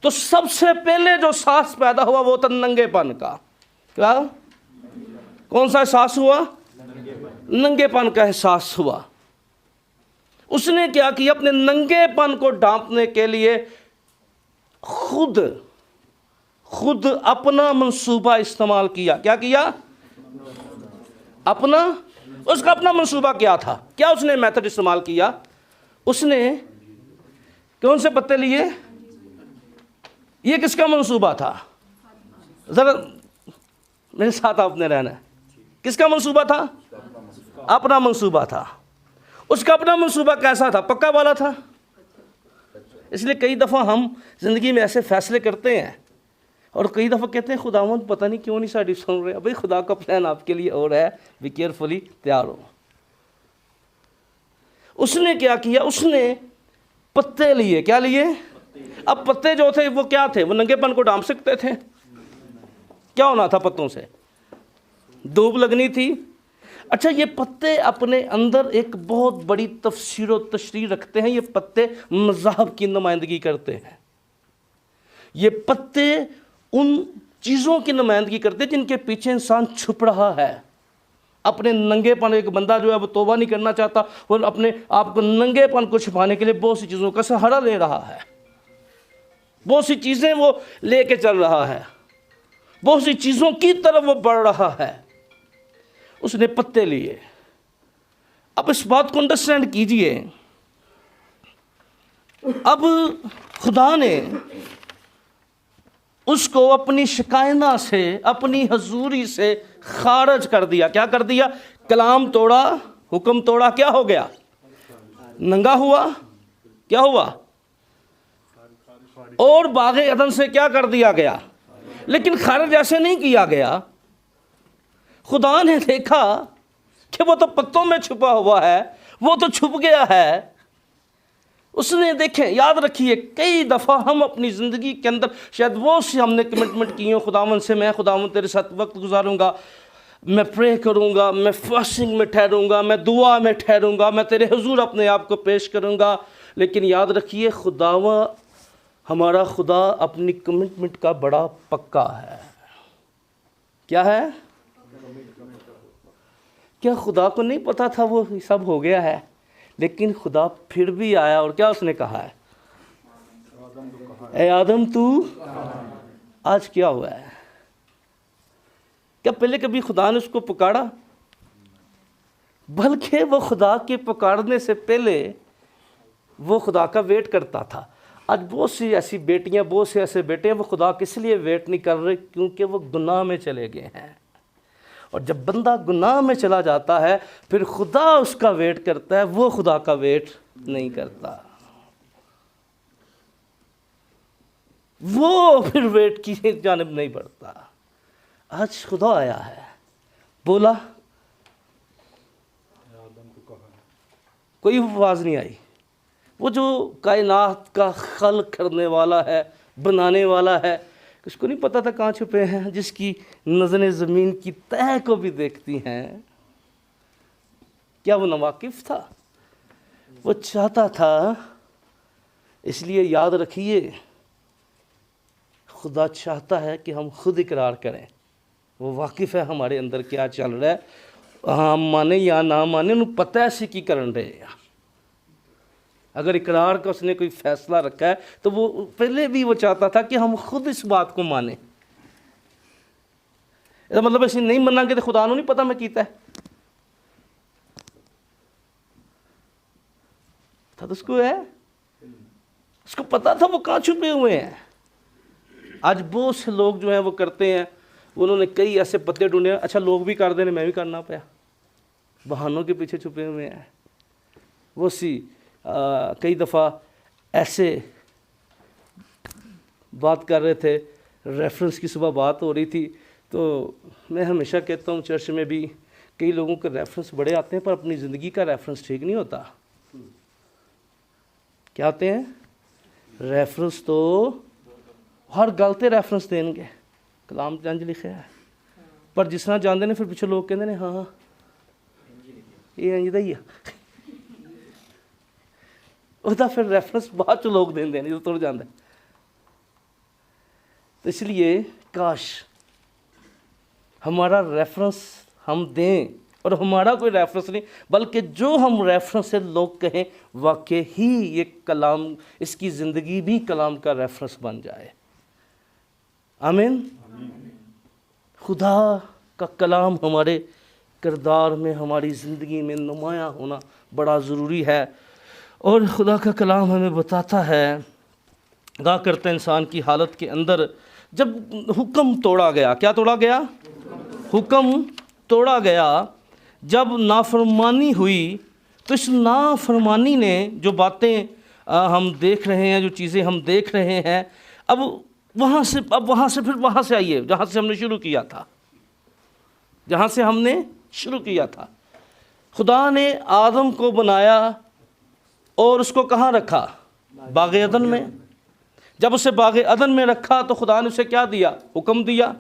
तो सबसे पहले जो एहसास पैदा हुआ वो था नंगेपन का। क्या, कौन सा एहसास हुआ? नंगेपन का एहसास हुआ। उसने क्या किया, अपने नंगेपन को ढांपने के लिए खुद अपना मंसूबा इस्तेमाल किया। क्या किया? उसका अपना मंसूबा क्या था? क्या उसने मेथड इस्तेमाल किया? उसने कौन से पत्ते लिए? ये किसका मंसूबा था? जरा मेरे साथ आपने रहना है। किसका मंसूबा था? अपना मंसूबा था। उसका अपना मंसूबा कैसा था? पक्का वाला था। इसलिए कई दफ़ा हम ज़िंदगी में ऐसे फैसले करते हैं और कई दफ़ा कहते हैं खुदावंद पता नहीं क्यों नहीं साड़ी सुन रहे। भाई खुदा का प्लान आपके लिए और है, बी केयरफुली, तैयार हो। उसने क्या किया? उसने पत्ते लिए। क्या लिए? अब पत्ते जो थे वो क्या थे? वो नंगेपन को ढांप सकते थे। क्या होना था पत्तों से? धूप लगनी थी। अच्छा, ये पत्ते अपने अंदर एक बहुत बड़ी तफसीर व तशरीह रखते हैं। ये पत्ते मज़हब की नुमाइंदगी करते हैं। ये पत्ते उन चीज़ों की नुमाइंदगी करते हैं जिनके पीछे इंसान छुप रहा है। अपने नंगेपन, एक बंदा जो है वो तौबा नहीं करना चाहता, वो अपने आप को नंगेपन को छुपाने के लिए बहुत सी चीज़ों का सहारा ले रहा है, बहुत सी चीज़ें वो लेके चल रहा है, बहुत सी चीज़ों की तरफ वो बढ़ रहा है। उसने पत्ते लिए। अब इस बात को अंडरस्टैंड कीजिए। अब खुदा ने उसको अपनी शिकायना से, अपनी हजूरी से खारिज कर दिया। क्या कर दिया? कलाम तोड़ा, हुक्म तोड़ा, क्या हो गया? नंगा हुआ। क्या हुआ? और बाग़ अदन से क्या कर दिया गया? लेकिन खारिज ऐसे नहीं किया गया। खुदा ने देखा कि वो तो पत्तों में छुपा हुआ है, वो तो छुप गया है। उसने, देखें, याद रखिए, कई दफ़ा हम अपनी ज़िंदगी के अंदर शायद वो से हमने कमिटमेंट की हो खुदावन से, मैं खुदावन तेरे साथ वक्त गुजारूंगा, मैं प्रे करूंगा, मैं फास्टिंग में ठहरूंगा, मैं दुआ में ठहरूंगा, मैं तेरे हुजूर अपने आप को पेश करूंगा। लेकिन याद रखिए, हमारा खुदा अपनी कमिटमेंट का बड़ा पक्का है। क्या है? क्या खुदा को नहीं पता था वो सब हो गया है? लेकिन खुदा फिर भी आया और क्या उसने कहा है? ए आदम तू आज क्या हुआ है? क्या पहले कभी खुदा ने उसको पुकारा? बल्कि वो खुदा के पुकारने से पहले वो खुदा का वेट करता था। आज बहुत सी ऐसी बेटियां, बहुत से ऐसे बेटे हैं, वो खुदा किस लिए वेट नहीं कर रहे? क्योंकि वो गुनाह में चले गए हैं। और जब बंदा गुनाह में चला जाता है फिर खुदा उसका वेट करता है, वो खुदा का वेट नहीं करता। वो फिर वेट की जानिब नहीं बढ़ता। आज खुदा आया है, बोला, कोई आवाज़ नहीं आई। वो जो कायनात का खल्क करने वाला है, बनाने वाला है, उसको नहीं पता था कहाँ छुपे हैं, जिसकी नज़रें ज़मीन की तह को भी देखती हैं। क्या वो नावाकिफ़ था? वो चाहता था। इसलिए याद रखिए, खुदा चाहता है कि हम खुद इकरार करें। वो वाकिफ़ है हमारे अंदर क्या चल रहा है, हाँ माने या ना माने, उन्हें पता है सी की करन रहे। अगर इकरार का उसने कोई फैसला रखा है तो वो पहले भी वो चाहता था कि हम खुद इस बात को माने। इसका मतलब ऐसे नहीं मनांगे तो खुदा नहीं पता मैं कीता है था, तो उसको है, उसको पता था वो कहाँ छुपे हुए हैं। आज बहुत से लोग जो हैं वो करते हैं, उन्होंने कई ऐसे पत्ते ढूंढे। अच्छा, लोग भी कर देने, मैं भी करना पाया, बहानों के पीछे छुपे हुए हैं। वो कई दफ़ा ऐसे बात कर रहे थे, रेफरेंस की सुबह बात हो रही थी, तो मैं हमेशा कहता हूँ चर्च में भी कई लोगों के रेफरेंस बड़े आते हैं पर अपनी ज़िंदगी का रेफरेंस ठीक नहीं होता। क्या आते हैं? रेफरेंस तो हर गलते रेफरेंस देंगे, कलाम जंज लिखे है, पर जिस तरह जानते ने फिर पिछले लोग कहते हैं हाँ ये इंज दा ही आ उसका फिर रेफरेंस बाद च लोग देंगे नहीं तुर जाता। तो इसलिए काश हमारा रेफरेंस हम दें, और हमारा कोई रेफरेंस नहीं बल्कि जो हम रेफरेंस से लोग कहें वाकई ही ये कलाम, इसकी ज़िंदगी भी कलाम का रेफरेंस बन जाए। आमीन। खुदा का कलाम हमारे किरदार में, हमारी ज़िंदगी में नुमायाँ होना बड़ा ज़रूरी है। और खुदा का कलाम हमें बताता है गा करते इंसान की हालत के अंदर जब हुक्म तोड़ा गया, क्या तोड़ा गया? हुक्म तोड़ा गया। जब नाफरमानी हुई तो इस नाफरमानी ने जो बातें हम देख रहे हैं, जो चीज़ें हम देख रहे हैं, अब वहाँ से फिर वहाँ से आइए जहाँ से हमने शुरू किया था, जहाँ से हमने शुरू किया था। खुदा ने आदम को बनाया और उसको कहाँ रखा? बाग़ अदन में। जब उसे बाग़ अदन में रखा तो खुदा ने उसे क्या दिया? हुक्म दिया।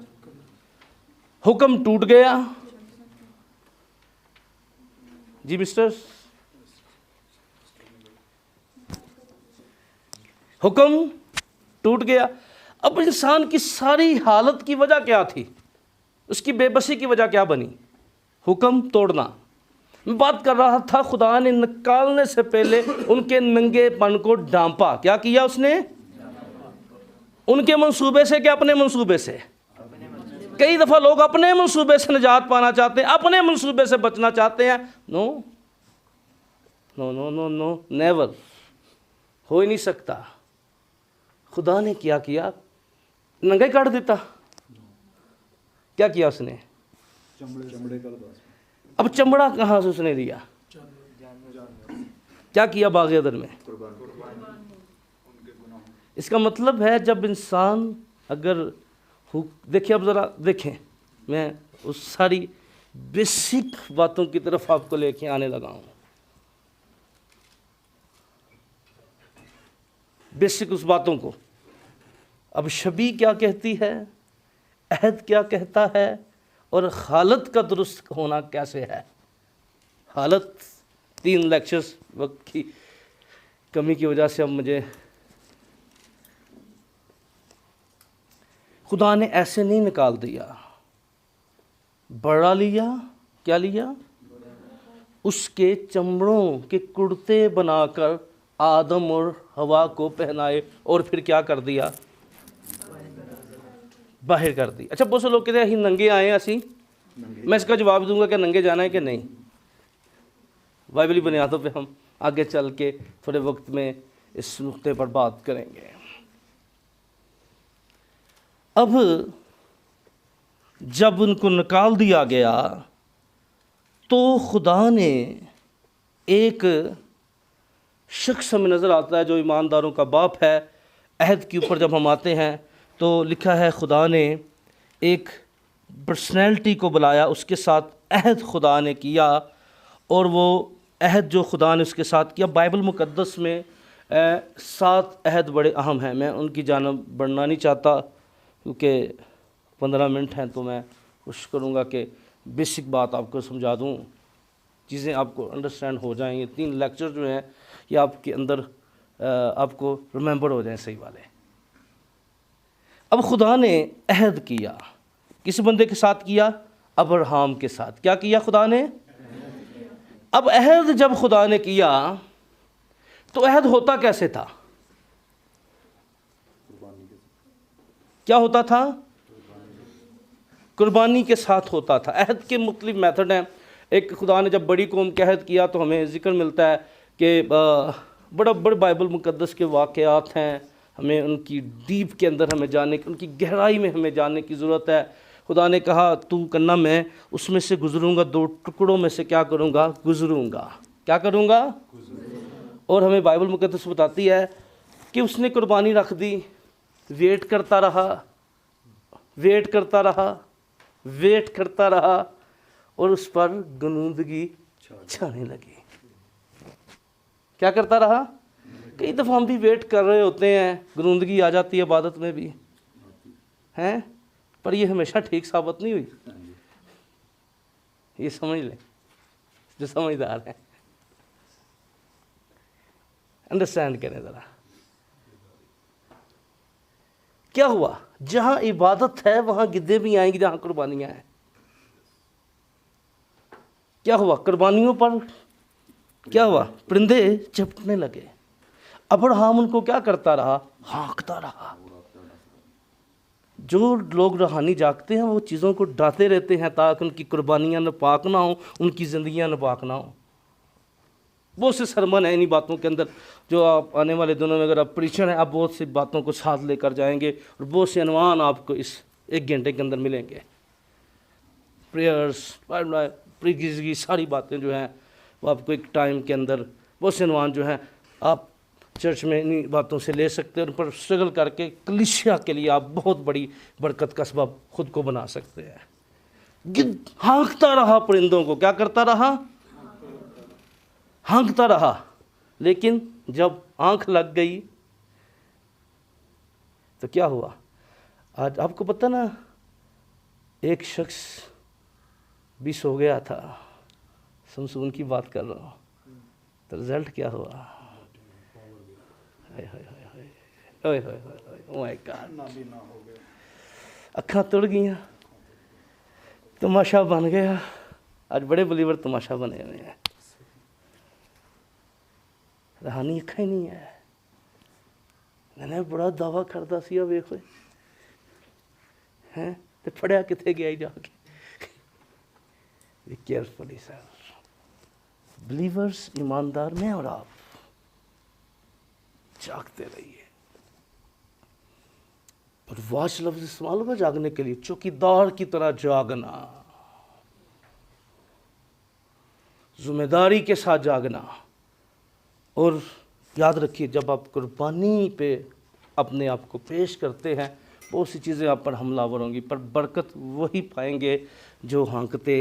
हुक्म टूट गया। जी मिस्टर, हुक्म टूट गया। अब इंसान की सारी हालत की वजह क्या थी? उसकी बेबसी की वजह क्या बनी? हुक्म तोड़ना। मैं बात कर रहा था, खुदा ने निकालने से पहले उनके नंगेपन को ढांपा। क्या किया उसने? उनके मंसूबे से क्या अपने मंसूबे से? कई दफ़ा लोग अपने मंसूबे से निजात पाना चाहते हैं, अपने मंसूबे से बचना चाहते हैं। No no no no no never, हो ही नहीं सकता। खुदा ने क्या किया? नंगा ही काट देता। क्या किया उसने? अब चमड़ा कहाँ से उसने दिया? क्या किया बाग़ अदन में? इसका मतलब है जब इंसान अगर देखिए, अब ज़रा देखें, मैं उस सारी बेसिक बातों की तरफ आपको लेके आने लगा हूँ। बेसिक उस बातों को। अब शबी क्या कहती है, अहद क्या कहता है, और हालत का दुरुस्त होना कैसे है। हालत 3 लेक्चर्स वक्त की कमी की वजह से अब मुझे, खुदा ने ऐसे नहीं निकाल दिया, बड़ा लिया। क्या लिया? उसके चमड़ों के कुर्ते बनाकर आदम और हवा को पहनाए और फिर क्या कर दिया? बाहर कर दी। अच्छा, बहुत से लोग कहते हैं अहीं नंगे आए हैं असी। मैं इसका जवाब दूंगा कि नंगे जाना है कि नहीं। बाइबली बुनियादों पे हम आगे चल के थोड़े वक्त में इस नुक्ते पर बात करेंगे। अब जब उनको निकाल दिया गया तो खुदा ने एक शख्स हमें नज़र आता है जो ईमानदारों का बाप है। अहद के ऊपर जब हम आते हैं तो लिखा है खुदा ने एक पर्सनैलिटी को बुलाया, उसके साथ अहद खुदा ने किया। और वो अहद जो खुदा ने उसके साथ किया, बाइबल मुक़द्दस में 7 अहद बड़े अहम हैं। मैं उनकी जानब बढ़ना नहीं चाहता क्योंकि 15 मिनट हैं, तो मैं कोशिश करूँगा कि बेसिक बात आपको समझा दूँ, चीज़ें आपको अंडरस्टैंड हो जाएँ। ये 3 लेक्चर जो हैं ये आपके अंदर आपको रिमेंबर हो जाएं सही वाले। अब खुदा ने अहद किया, किस बंदे के साथ किया? अब्राहम के साथ। क्या किया खुदा ने? अब अहद जब खुदा ने किया तो अहद होता कैसे था? क्या होता था? कुर्बानी के साथ होता था। अहद के मुख्तलिफ मेथड हैं। एक, खुदा ने जब बड़ी कौम के अहद किया तो हमें जिक्र मिलता है कि बड़ा बड़े बाइबल मुक़द्दस के वाक़यात हैं, हमें उनकी डीप के अंदर हमें जानने की, उनकी गहराई में हमें जानने की ज़रूरत है। खुदा ने कहा तू करना, मैं उसमें से गुज़रूँगा, 2 टुकड़ों में से क्या करूँगा? गुज़रूँगा। क्या करूँगा? और हमें बाइबल मुक़द्दस बताती है कि उसने कुर्बानी रख दी, वेट करता रहा, वेट करता रहा, वेट करता रहा, और उस पर गनूदगी छाने लगी। क्या करता रहा? कई दफ़ा हम भी वेट कर रहे होते हैं, गनूदगी आ जाती है इबादत में भी, हैं, पर ये हमेशा ठीक साबित नहीं हुई। ये समझ लें जो समझदार हैं, अंडरस्टैंड करें ज़रा। क्या हुआ? जहां इबादत है वहां गिद्धे भी आएंगे, जहां कुर्बानियां हैं। क्या हुआ? कुर्बानियों पर क्या हुआ? परिंदे चपटने लगे। अब्राहम उनको क्या करता रहा? हाँकता रहा। जो लोग रूहानी जागते हैं वो चीज़ों को डांटते रहते हैं ताकि उनकी कुर्बानियां नापाक ना हो, उनकी ज़िंदगियां नापाक ना हो। बहुत से सरमन है इन्हीं बातों के अंदर, जो आप आने वाले दिनों में अगर आप प्रीचर हैं, आप बहुत सी बातों को साथ लेकर जाएंगे और बहुत से अनवान आपको इस 1 घंटे के अंदर मिलेंगे। प्रेयर्स, प्रीच की सारी बातें जो हैं वो आपको एक टाइम के अंदर बहुत से अनवान जो हैं आप चर्च में इन्हीं बातों से ले सकते हैं, उन पर स्ट्रगल करके कलीसिया के लिए आप बहुत बड़ी बरकत का सबब खुद को बना सकते हैं। गिद्ध हाँकता रहा परिंदों को, क्या करता रहा? हाँकता रहा। लेकिन जब आंख लग गई तो क्या हुआ? आज आपको पता ना, एक शख्स भी सो गया था, समसून की बात कर रहा हूँ, तो रिजल्ट क्या हुआ? अखा तुड़ गई, तमाशा बन गया। आज बड़े बलीवर तमाशा बने हुए हैं, रूहानी अखा ही नहीं है। मैंने बड़ा दावा करता सी, वेख हैं तो फड़िया किथे गया ही जाके। बी केयरफुली सर, बिलीवर्स, ईमानदार में और आप जागते रहिए। पर वॉच लफ्ज इस्तेमाल होगा जागने के लिए, चौकीदार की तरह जागना, जिम्मेदारी के साथ जागना। और याद रखिए, जब आप कुर्बानी पे अपने आप को पेश करते हैं, बहुत सी चीज़ें आप पर हमलावर होंगी, पर बरकत वही पाएंगे जो हाँकते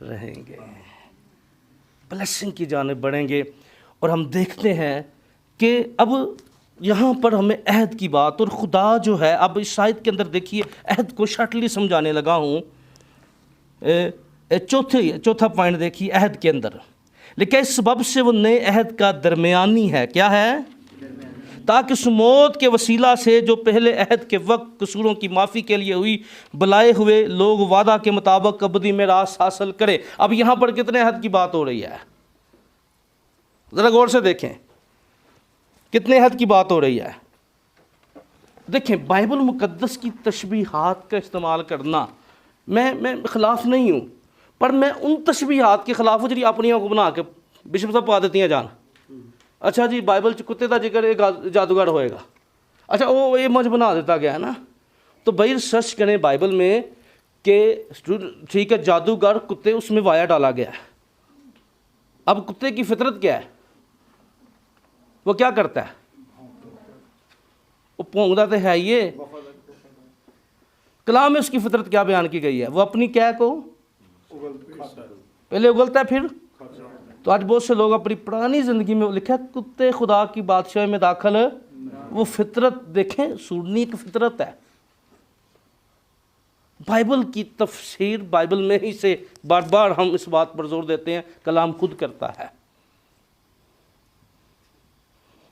रहेंगे, ब्लेसिंग की जानिब बढ़ेंगे। और हम देखते हैं कि अब यहाँ पर हमें अहद की बात, और खुदा जो है, अब इस शायद के अंदर देखिए, अहद को शॉर्टली समझाने लगा हूँ। चौथा पॉइंट देखिए अहद के अंदर, लेकिन इस सबब से वो नए अहद का दरमियानी है। क्या है? ताकि उस मौत के वसीला से जो पहले अहद के वक्त कसूरों की माफ़ी के लिए हुई, बुलाए हुए लोग वादा के मुताबिक अबदी मिरास हासिल करें। अब यहाँ पर कितने अहद की बात हो रही है? ज़रा गौर से देखें, कितने अहद की बात हो रही है। देखें, बाइबल मुकद्दस की तशबीहात का इस्तेमाल करना, मैं खिलाफ नहीं हूँ, पर मैं उन तशबीहात के खिलाफ हूँ जी अपनी को बना के बिशप साहब पा देती हैं जान। अच्छा जी, बाइबल च कुत्ते का जिक्र जादूगर होएगा, अच्छा वो ये मज बना देता गया है ना। तो भाई रिसर्च करें बाइबल में कि ठीक है, जादूगर कुत्ते, उसमें वाया डाला गया है। अब कुत्ते की फितरत क्या है? वो क्या करता है? वो भौंकता तो है ये। कलाम में उसकी फितरत क्या बयान की गई है? वो अपनी क्या को पहले उगलता है फिर। तो आज बहुत से लोग अपनी पुरानी ज़िंदगी में लिखा है कुत्ते खुदा की बादशाह में दाखिल, वो फितरत देखें, सूरनी की फितरत है। बाइबल की तफसीर बाइबल में ही से बार बार हम इस बात पर जोर देते हैं, कलाम खुद करता है।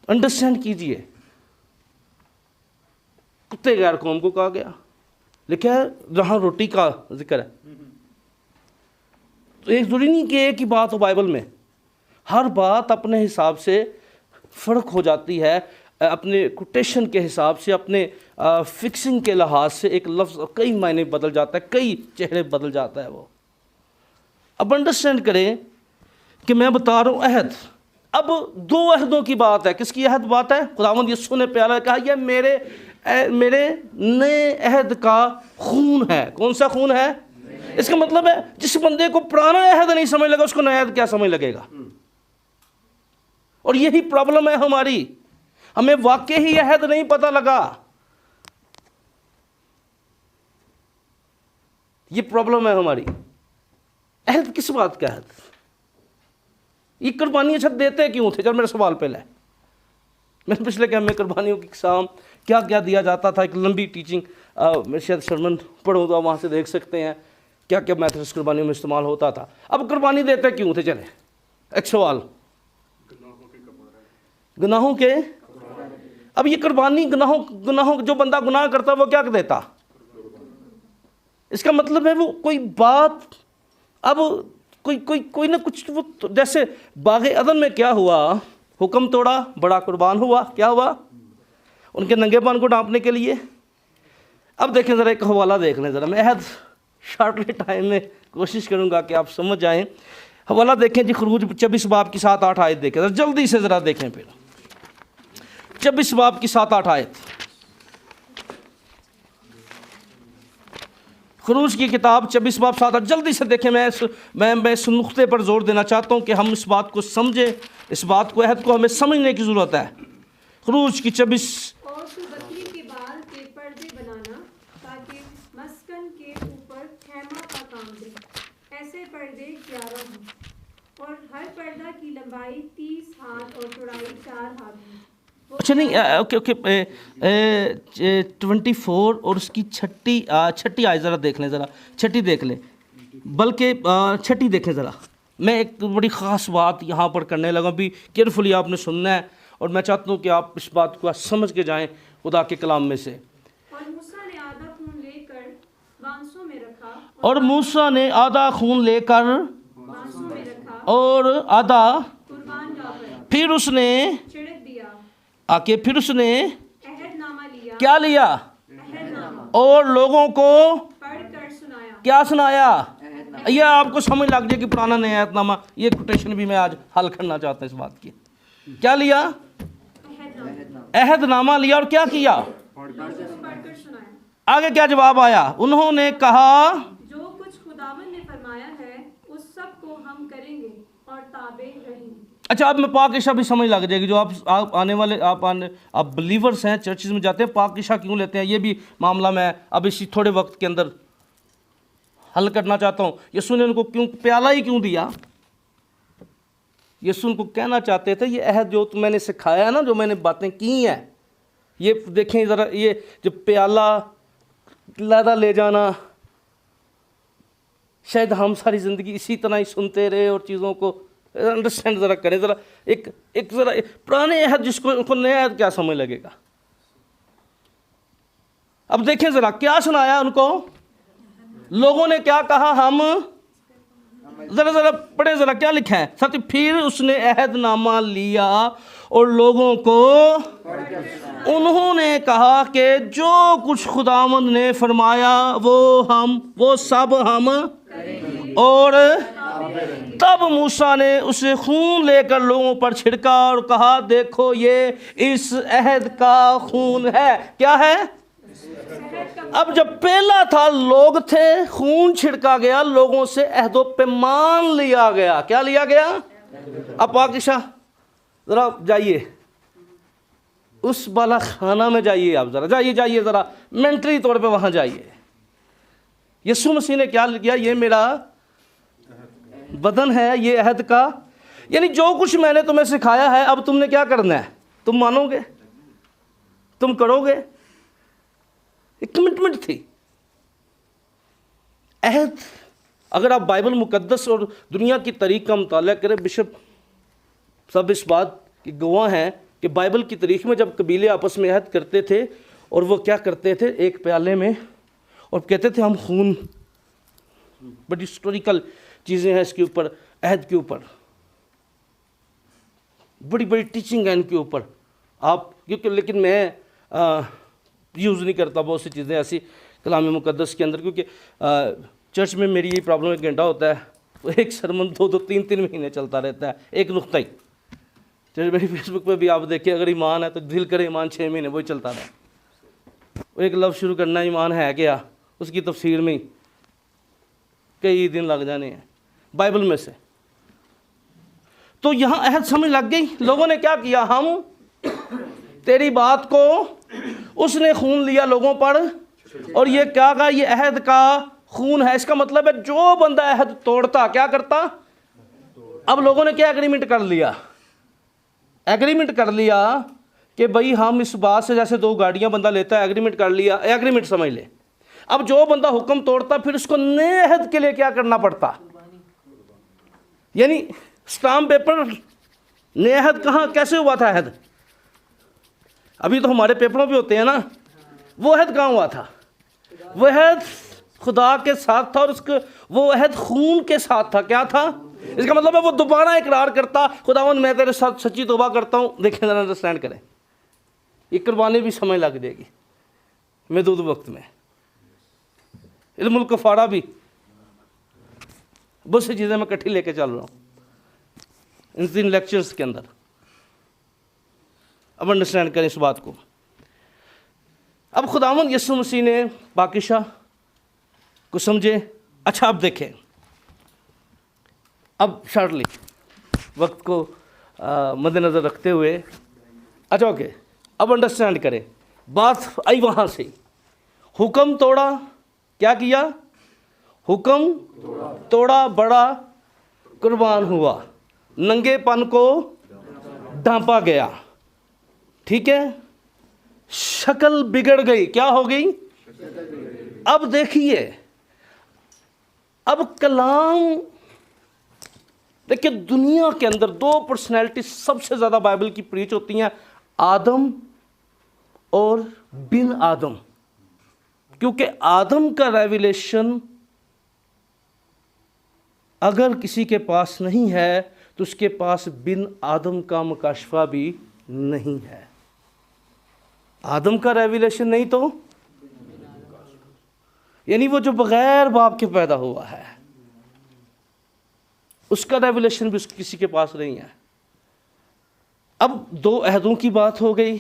अंडरस्टैंड कीजिए, कुत्ते गैर कौम को कहा गया, लिखा है जहां रोटी का जिक्र है। तो एक जरूरी नहीं कि एक ही बात हो बाइबल में, हर बात अपने हिसाब से फ़र्क हो जाती है, अपने कोटेशन के हिसाब से, अपने फिक्सिंग के लिहाज से एक लफ्ज़ कई मायने बदल जाता है, कई चेहरे बदल जाता है वो। अब अंडरस्टैंड करें कि मैं बता रहा हूँ अहद, अब 2 अहदों की बात है। किसकी अहद बात है? खुदावंद यीशु ने प्यारा कहा, यह मेरे नए अहद का खून है। कौन सा खून है? इसका मतलब है जिस बंदे को पुराना अहद नहीं समझ लगा, उसको नया अहद क्या समझ लगेगा? और यही प्रॉब्लम है हमारी, हमें वाकई ही अहद नहीं पता लगा। ये प्रॉब्लम है हमारी। अहद किस बात का अहद? ये कुर्बानी अच्छा देते क्यों थे? चल मेरा सवाल पहले, मैंने पिछले क्या में कुर्बानियों की इकसाम क्या क्या दिया जाता था, एक लंबी टीचिंग मैं शायद शर्मन पढ़ूँ तो वहाँ से देख सकते हैं क्या क्या मैथड्स कुर्बानियों में इस्तेमाल होता था। अब कुर्बानी देते क्यों थे? चले एक सवाल, गुनाहों के। अब ये कुर्बानी गुनाहों जो बंदा गुनाह करता वो क्या देता? इसका मतलब है वो कोई बात, अब कोई ना कुछ वो जैसे बाग़े अदन में क्या हुआ, हुक्म तोड़ा, बड़ा कुर्बान हुआ, क्या हुआ? उनके नंगेपन को ढांपने के लिए। अब देखें ज़रा एक हवाला देख लें ज़रा, मैं अहद शॉर्टली टाइम में कोशिश करूँगा कि आप समझ जाएं। हवाला देखें जी, खुरूज 24 बाब की 7-8 आयत देखें ज़रा, जल्दी से ज़रा देखें। फिर 24 बाब की 7-8 आयत, खुरूज की किताब 24 बाब 7-8, जल्दी से देखें। मैं इस नुक्ते पर जोर देना चाहता हूँ कि हम इस बात को समझें, इस बात को, अहद को हमें समझने की ज़रूरत है। खुरूज की 24। और तू बकरी के बाल के पर्दे बनाना ताकि मस्कन के ऊपर खैमा का काम दे। ऐसे पर्दे 11 हों और हर पर्दा की लंबाई 30 हाथ और चौड़ाई 4 हाथ हो। अच्छा नहीं, ओके 24 और उसकी छठी आयत ज़रा देख लें, ज़रा छठी देख लें, बल्कि छठी देखें ज़रा। मैं एक बड़ी ख़ास बात यहाँ पर करने लगा, भी केयरफुली आपने सुनना है, और मैं चाहता हूँ कि आप इस बात को समझ के जाएं खुदा के कलाम में से। और मूसा ने आधा खून लेकर बांसों में रखा, और मूसा ने आधा खून लेकर बांसों में रखा और आधा, कुर्बान गाकर फिर उसने छिड़क दिया। आके फिर उसने अहदनामा लिया, क्या लिया? अहदनामा और लोगों को पढ़कर सुनाया। क्या सुनाया? ये आपको समझ लग जाए कि पुराना नया अहदनामा, ये कोटेशन भी मैं आज हल करना चाहता हूँ इस बात की। क्या लिया? अहदनामा लिया, और क्या किया? पढ़कर सुनाया। आगे क्या जवाब आया? उन्होंने कहा जो कुछ खुदावन ने फरमाया है उस सब को हम करेंगे और ताबे रहेंगे। अच्छा, अब मैं पाक इशा भी समझ लग जाएगी। जो आप आने वाले आप बिलीवर्स हैं, चर्चिज में जाते हैं, पाक इशा क्यों लेते हैं, ये भी मामला मैं अब इसी थोड़े वक्त के अंदर हल करना चाहता हूँ। यीशु ने उनको क्यों प्याला ही क्यों दिया? यीशु उनको कहना चाहते थे ये अहद जो मैंने सिखाया ना, जो मैंने बातें की हैं, ये देखें ज़रा, ये जो प्याला लादा ले जाना, शायद हम सारी ज़िंदगी इसी तरह ही सुनते रहे और चीज़ों को अंडरस्टैंड ज़रा करें ज़रा। एक ज़रा पुराने अहद जिसको उनको नया अहद क्या समझ लगेगा। अब देखें ज़रा क्या सुनाया उनको, लोगों ने क्या कहा, हम ज़रा पढ़े ज़रा क्या लिखा है साथी। फिर उसने अहदनामा लिया और लोगों को उन्होंने कहा कि जो कुछ खुदावंद ने फरमाया वो सब हम और तब मूसा ने उसे खून लेकर लोगों पर छिड़का और कहा देखो ये इस अहद का खून है। क्या है? अब जब पहला था लोग थे, खून छिड़का गया, लोगों से अहदो पैमान लिया गया। क्या लिया गया? अब पाकिशा जरा जाइए उस बाला खाना में, जाइए आप जरा, जाइए ज़रा मेंटली तौर पे वहाँ जाइए। यीशु मसीह ने क्या किया? ये मेरा बदन है, ये अहद का, यानी जो कुछ मैंने तुम्हें सिखाया है अब तुमने क्या करना है, तुम मानोगे, तुम करोगे। एक कमिटमेंट थी, अहद। अगर आप बाइबल मुकद्दस और दुनिया की तारीख का मुताला करें, बिशप सब इस बात की गवाह हैं कि बाइबल की तारीख में जब कबीले आपस में अहद करते थे और वो क्या करते थे, एक प्याले में, और कहते थे हम खून, बड़ी हिस्टोरिकल चीज़ें हैं इसके ऊपर, अहद के ऊपर बड़ी बड़ी टीचिंग है इनके ऊपर आप, क्योंकि लेकिन मैं यूज़ नहीं करता बहुत सी चीज़ें ऐसी कलाम मुकद्दस के अंदर, क्योंकि चर्च में मेरी ये प्रॉब्लम, 1 घंटा होता है तो एक सरमन 2 3 महीने चलता रहता है, एक नुक्ता ही। चर्च मेरी फेसबुक पे भी आप देखिए, अगर ईमान है तो दिल करे ईमान 6 महीने वही चलता रहा। एक लफ्ज़ शुरू करना ईमान है क्या, उसकी तफसीर में ही कई दिन लग जाने हैं बाइबल में से। तो यहाँ अहद समझ लग गई, लोगों ने क्या किया, हम तेरी बात को, उसने खून लिया लोगों पर, और ये क्या कहा, ये अहद का खून है। इसका मतलब है जो बंदा अहद तोड़ता क्या करता। अब लोगों ने क्या एग्रीमेंट कर लिया, एग्रीमेंट कर लिया कि भाई हम इस बात से, जैसे 2 गाड़ियां बंदा लेता है, एग्रीमेंट कर लिया, एग्रीमेंट समझ ले। अब जो बंदा हुक्म तोड़ता फिर उसको नए अहद के लिए क्या करना पड़ता, यानी स्टाम्प पेपर, नए अहद कहाँ कैसे हुआ था अहद? अभी तो हमारे पेपरों पे होते हैं ना, वो अहद कहाँ हुआ था? वो अहद खुदा के साथ था और उसके वो अहद खून के साथ था। क्या था? इसका मतलब है वो दोबारा इकरार करता, खुदावंद मैं तेरे साथ सच्ची तौबा करता हूँ। देखें जरा, अंडरस्टैंड करें, ये करवाने भी समय लग जाएगी महदूद वक्त में। इल्मुल कफारा भी, बहुत सी चीज़ें मैं इकट्ठी लेके चल रहा हूँ इन 3 लेक्चर्स के अंदर। अब अंडरस्टैंड करें इस बात को। अब खुदावंद यीशु मसीह ने बादशाह को समझे। अच्छा अब देखें, अब शार्टली वक्त को मद्देनज़र रखते हुए, अच्छा ओके, अब अंडरस्टैंड करें, बात आई वहाँ से, हुक्म तोड़ा, क्या किया? हुक्म तोड़ा, बड़ा कुर्बान हुआ, नंगेपन को ढांपा गया, ठीक है, शक्ल बिगड़ गई। क्या हो गई? अब देखिए, अब कलाम, देखिए दुनिया के अंदर 2 पर्सनैलिटी सबसे ज़्यादा बाइबल की प्रीच होती हैं, आदम और बिन आदम। क्योंकि आदम का रेवलेशन अगर किसी के पास नहीं है तो उसके पास बिन आदम का मुकाशफा भी नहीं है। आदम का रेवलेशन नहीं तो यानी वो जो बगैर बाप के पैदा हुआ है उसका रेवलेशन भी किसी के पास नहीं है। अब 2 अहदों की बात हो गई,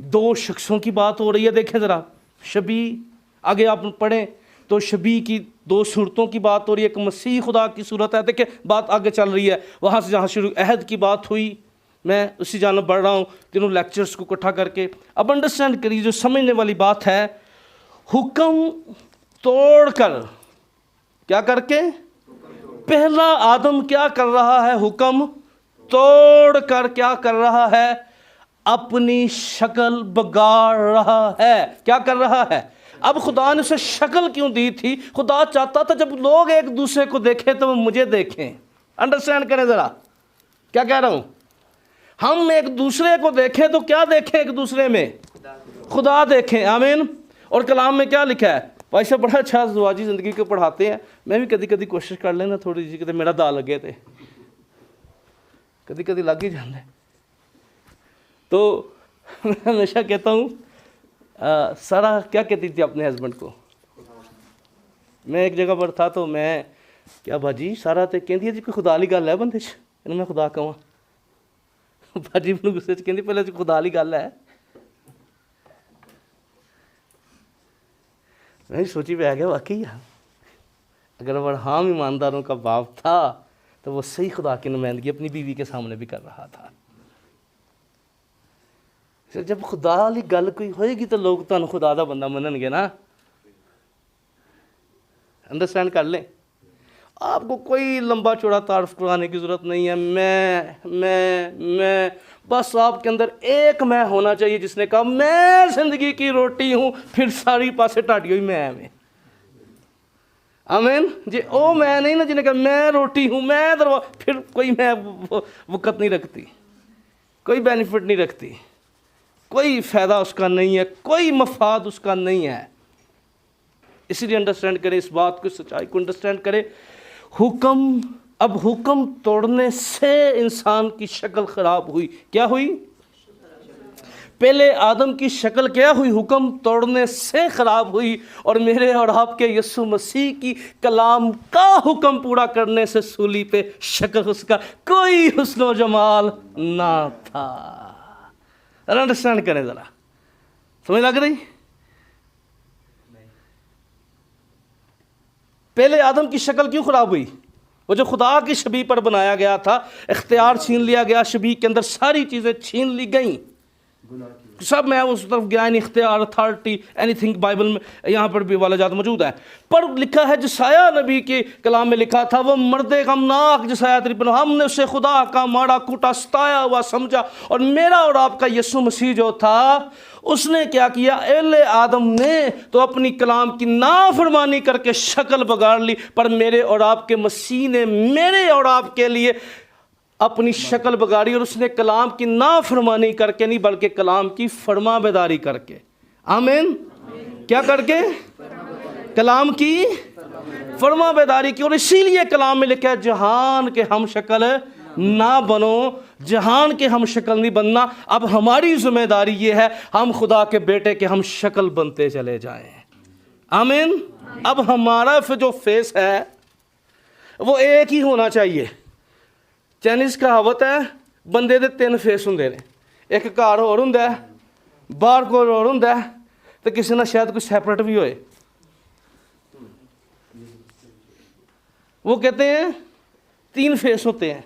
2 शख्सों की बात हो रही है। देखें ज़रा, शबी, आगे आप पढ़ें तो शबी की 2 सूरतों की बात हो रही है। एक मसीह खुदा की सूरत है। देखिए बात आगे चल रही है, वहाँ से जहाँ शुरू अहद की बात हुई, मैं उसी जानब बढ़ रहा हूँ तीनों लेक्चर्स को इकट्ठा करके। अब अंडरस्टैंड करिए, जो समझने वाली बात है, हुक्म तोड़कर, क्या करके? पहला आदम क्या कर रहा है? हुक्म तोड़कर क्या कर रहा है? अपनी शक्ल बिगाड़ रहा है। क्या कर रहा है? अब खुदा ने उसे शक्ल क्यों दी थी? खुदा चाहता था जब लोग एक दूसरे को देखें तो वो मुझे देखें। अंडरस्टैंड करें ज़रा क्या कह रहा हूँ। हम एक दूसरे को देखें तो क्या देखें? एक दूसरे में खुदा देखें। आमीन। और कलाम में क्या लिखा है? भाई साहब बड़ा अच्छा ज़वाजी ज़िंदगी को पढ़ाते हैं। मैं भी कभी कभी कोशिश कर लेना थोड़ी जी, कि मेरा दाल लगे थे, कभी कभी लग ही जाता है। तो मैं हमेशा कहता हूँ, सारा क्या कहती थी अपने हस्बैंड को? मैं एक जगह पर था तो मैं क्या भाजी सारा तो कहती है जी कोई खुदा वाली गल है बंदे च, मैं खुदा कवां। भाजी मैनूं गुस्से च कहती पहले खुदा वाली गल है। मैं सोची पे आ गया वाकई अगर अब्राहम ईमानदारों का बाप था तो वो सही खुदा की नुमाइंदगी अपनी बीवी के सामने भी कर रहा था। जब खुदा वाली गल कोई होएगी तो लोग तुहानूं खुदा दा बंदा मनणगे ना। अंडरस्टैंड कर लें। आपको कोई लंबा चौड़ा तारफ कराने की ज़रूरत नहीं है। मैं बस आपके अंदर एक मैं होना चाहिए जिसने कहा मैं ज़िंदगी की रोटी हूँ, फिर सारी पासे ढाडी हुई मैं में। आमीन जी। ओ मैं नहीं ना जिन्हें कहा मैं रोटी हूँ, मैं दरवा, फिर कोई मैं वक़्त नहीं रखती, कोई बेनिफिट नहीं रखती, कोई फ़ायदा उसका नहीं है, कोई मफाद उसका नहीं है। इसलिए अंडरस्टैंड करें इस बात को, सच्चाई को अंडरस्टैंड करें। हुक्म, अब हुक्म तोड़ने से इंसान की शक्ल ख़राब हुई। क्या हुई? पहले आदम की शक्ल क्या हुई? हुक्म तोड़ने से ख़राब हुई। और मेरे और आपके यीशु मसीह की कलाम का हुक्म पूरा करने से सूली पे शक्ल उसका कोई हुस्न जमाल ना था। अंडरस्टैंड करें ज़रा, समझ लग रही? पहले आदम की शक्ल क्यों ख़राब हुई? वो जो खुदा की शबीह पर बनाया गया था, इख्तियार छीन लिया गया, शबीह के अंदर सारी चीज़ें छीन ली गई। सब मैं उस तरफ ज्ञान, इख्तियार, अथॉरिटी, एनीथिंग बाइबल में यहाँ पर भी वाला जात मौजूद है। पर लिखा है जसाया नबी के कलाम में लिखा था, वो मर्दे गमनाक जसाया 53, हमने उसे खुदा का माड़ा कूटा सताया हुआ समझा। और मेरा और आपका यीशु मसीह जो था, उसने क्या किया, एले आदम ने तो अपनी कलाम की नाफरमानी करके शक्ल बगाड़ ली, पर मेरे और आपके मसीह ने मेरे और आपके लिए अपनी शक्ल बगाड़ी, और उसने कलाम की नाफरमानी करके नहीं बल्कि कलाम की फरमाबरदारी करके। आमीन। क्या करके? कलाम की फरमाबरदारी की। और इसीलिए कलाम में लिखा है, जहान के हम शक्ल ना बनो, जहान के हम शक्ल नहीं बनना। अब हमारी जिम्मेदारी ये है, हम खुदा के बेटे के हम शक्ल बनते चले जाएं। आमीन। अब हमारा जो फेस है वो एक ही होना चाहिए। चाइनीज़ कहावत है, बंदे दे 3 फेस होंगे ने, एक घर होर हुंदा है, बाहर कोई होर हुंदा है, तो किसी ना शायद कुछ सैपरेट भी होए। वो कहते हैं 3 फेस होते हैं।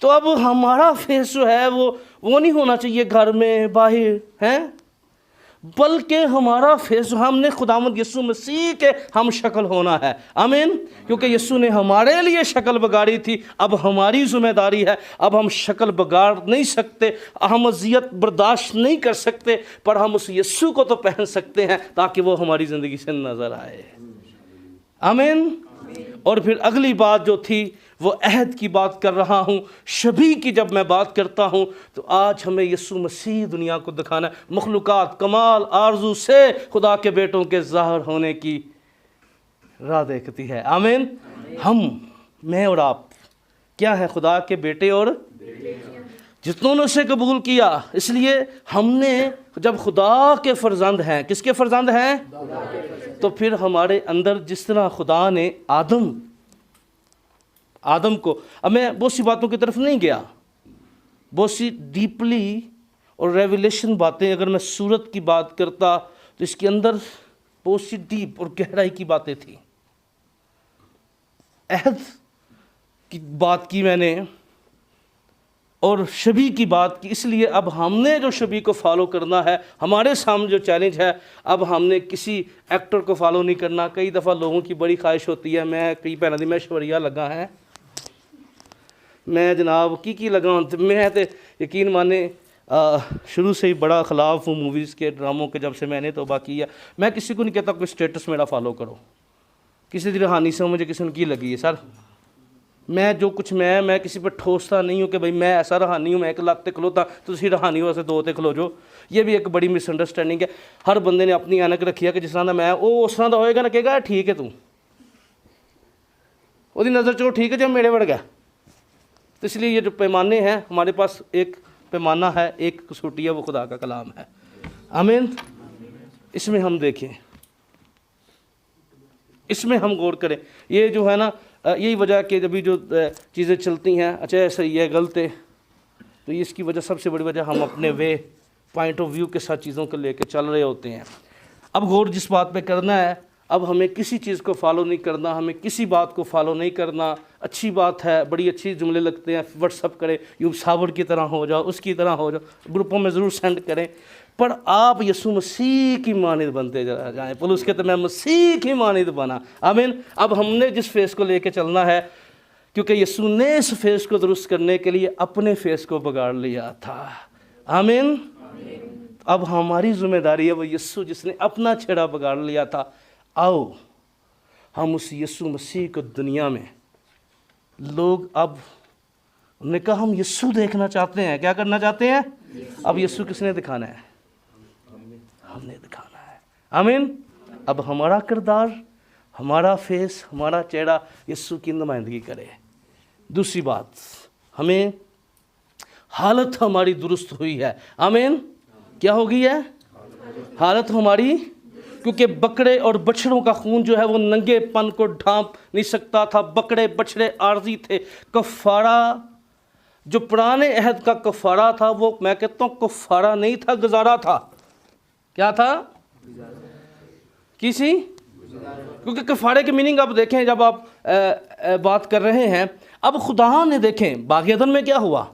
तो अब हमारा फेस जो है वो नहीं होना चाहिए घर में बाहर है, बल्कि हमारा फेस जो हमने खुदावंद यीशु मसीह के हम शक्ल होना है। आमीन। क्योंकि यीशु ने हमारे लिए शक्ल बगाड़ी थी, अब हमारी जिम्मेदारी है। अब हम शक्ल बगाड़ नहीं सकते, हम अजियत बर्दाश्त नहीं कर सकते, पर हम उस यीशु को तो पहन सकते हैं ताकि वो हमारी ज़िंदगी से नज़र आए। आमीन। और फिर अगली बात जो थी वो अहद की बात कर रहा हूँ। शबी की जब मैं बात करता हूँ तो आज हमें यीशु मसीह दुनिया को दिखाना है। मखलूक़ात कमाल आरजू से खुदा के बेटों के ज़ाहिर होने की राह देखती है। आमीन। मैं और आप क्या है? खुदा के बेटे और जितनों ने उसे कबूल किया। इसलिए हमने जब खुदा के फर्जंद हैं, किसके फर्जंद हैं? तो फिर हमारे अंदर जिस तरह खुदा ने आदम को, अब मैं बहुत सी बातों की तरफ नहीं गया, बहुत सी डीपली और रेवलेशन बातें अगर मैं सूरत की बात करता तो इसके अंदर बहुत सी डीप और गहराई की बातें थी। अहद की बात की मैंने और शबी की बात की। इसलिए अब हमने जो शबी को फॉलो करना है, हमारे सामने जो चैलेंज है, अब हमने किसी एक्टर को फॉलो नहीं करना। कई दफ़ा लोगों की बड़ी ख्वाहिश होती है, मैं कई भैन दी मैं ऐश्वर्या लगा है, मैं जनाब की लगा, मैं तो यकीन माने शुरू से ही बड़ा ख़िलाफ़ हूँ मूवीज़ के, ड्रामों के। जब से मैंने तौबा किया, मैं किसी को नहीं कहता कोई स्टेटस मेरा फॉलो करो, किसी की रूहानी से मुझे किसी ने की लगी है सर, मैं जो कुछ मैं किसी पर ठोसता नहीं हूँ कि भाई मैं ऐसा रूहानी हूँ, मैं 1 लाख ते खलोता तो तुम रूहानी हो ऐसे 2 ते खलो जो। ये भी एक बड़ी मिसअंडरस्टैंडिंग है। हर बंदे ने अपनी ऐनक रखी है कि जिस तरह का मैं उस तरह का होएगा ना, कहेगा ठीक है तू, वो नज़र चो ठीक है जब मेरे वड़ गया। तो इसलिए ये जो पैमाने हैं हमारे पास, एक पैमाना है, एक कसौटी है, वो खुदा का कलाम है। आमीन। इसमें हम देखें, इसमें हम गौर करें। ये जो है ना, यही वजह कि जब भी जो चीज़ें चलती हैं, अच्छा ऐसा ये गलत है, तो इसकी वजह, सबसे बड़ी वजह, हम अपने पॉइंट ऑफ व्यू के साथ चीज़ों को लेकर चल रहे होते हैं। अब गौर जिस बात पे करना है, अब हमें किसी चीज़ को फॉलो नहीं करना, हमें किसी बात को फॉलो नहीं करना। अच्छी बात है, बड़ी अच्छी जुमले लगते हैं, व्हाट्सअप करें, यूब सावर की तरह हो जाओ, उसकी तरह हो जाओ, ग्रुपों में ज़रूर सेंड करें, पर आप यीशु मसीह की मानिद बनते जाएँ। पुलिस कहते मैं मसीह की मानिद बना। आमीन। अब हमने जिस फेस को लेके चलना है, क्योंकि यीशु ने इस फेस को दुरुस्त करने के लिए अपने फेस को बिगाड़ लिया था। आमीन। अब हमारी जिम्मेदारी है, वो यीशु जिसने अपना चेहरा बिगाड़ लिया था, आओ हम उस यीशु मसीह को दुनिया में, लोग अब उन्होंने कहा हम यीशु देखना चाहते हैं। क्या करना चाहते हैं? अब यीशु किसने दिखाना है? हमने दिखाना है। आमीन। अब हमारा किरदार, हमारा फेस, हमारा चेहरा यीशु की नुमाइंदगी करे। दूसरी बात, हमें हालत हमारी दुरुस्त हुई है। आमीन। क्या हो गई है? हालत हमारी, क्योंकि बकरे और बछड़ों का खून जो है वो नंगेपन को ढांप नहीं सकता था। बकरे बछड़े आर्जी थे। कफ़ारा, जो पुराने अहद का कफ़ारा था, वो मैं कहता हूँ कफ़ारा नहीं था, गुजारा था। क्या था? किसी, क्योंकि कफ़ारे की मीनिंग आप देखें, जब आप बात कर रहे हैं, अब खुदा ने देखें बाग ईदन में क्या हुआ,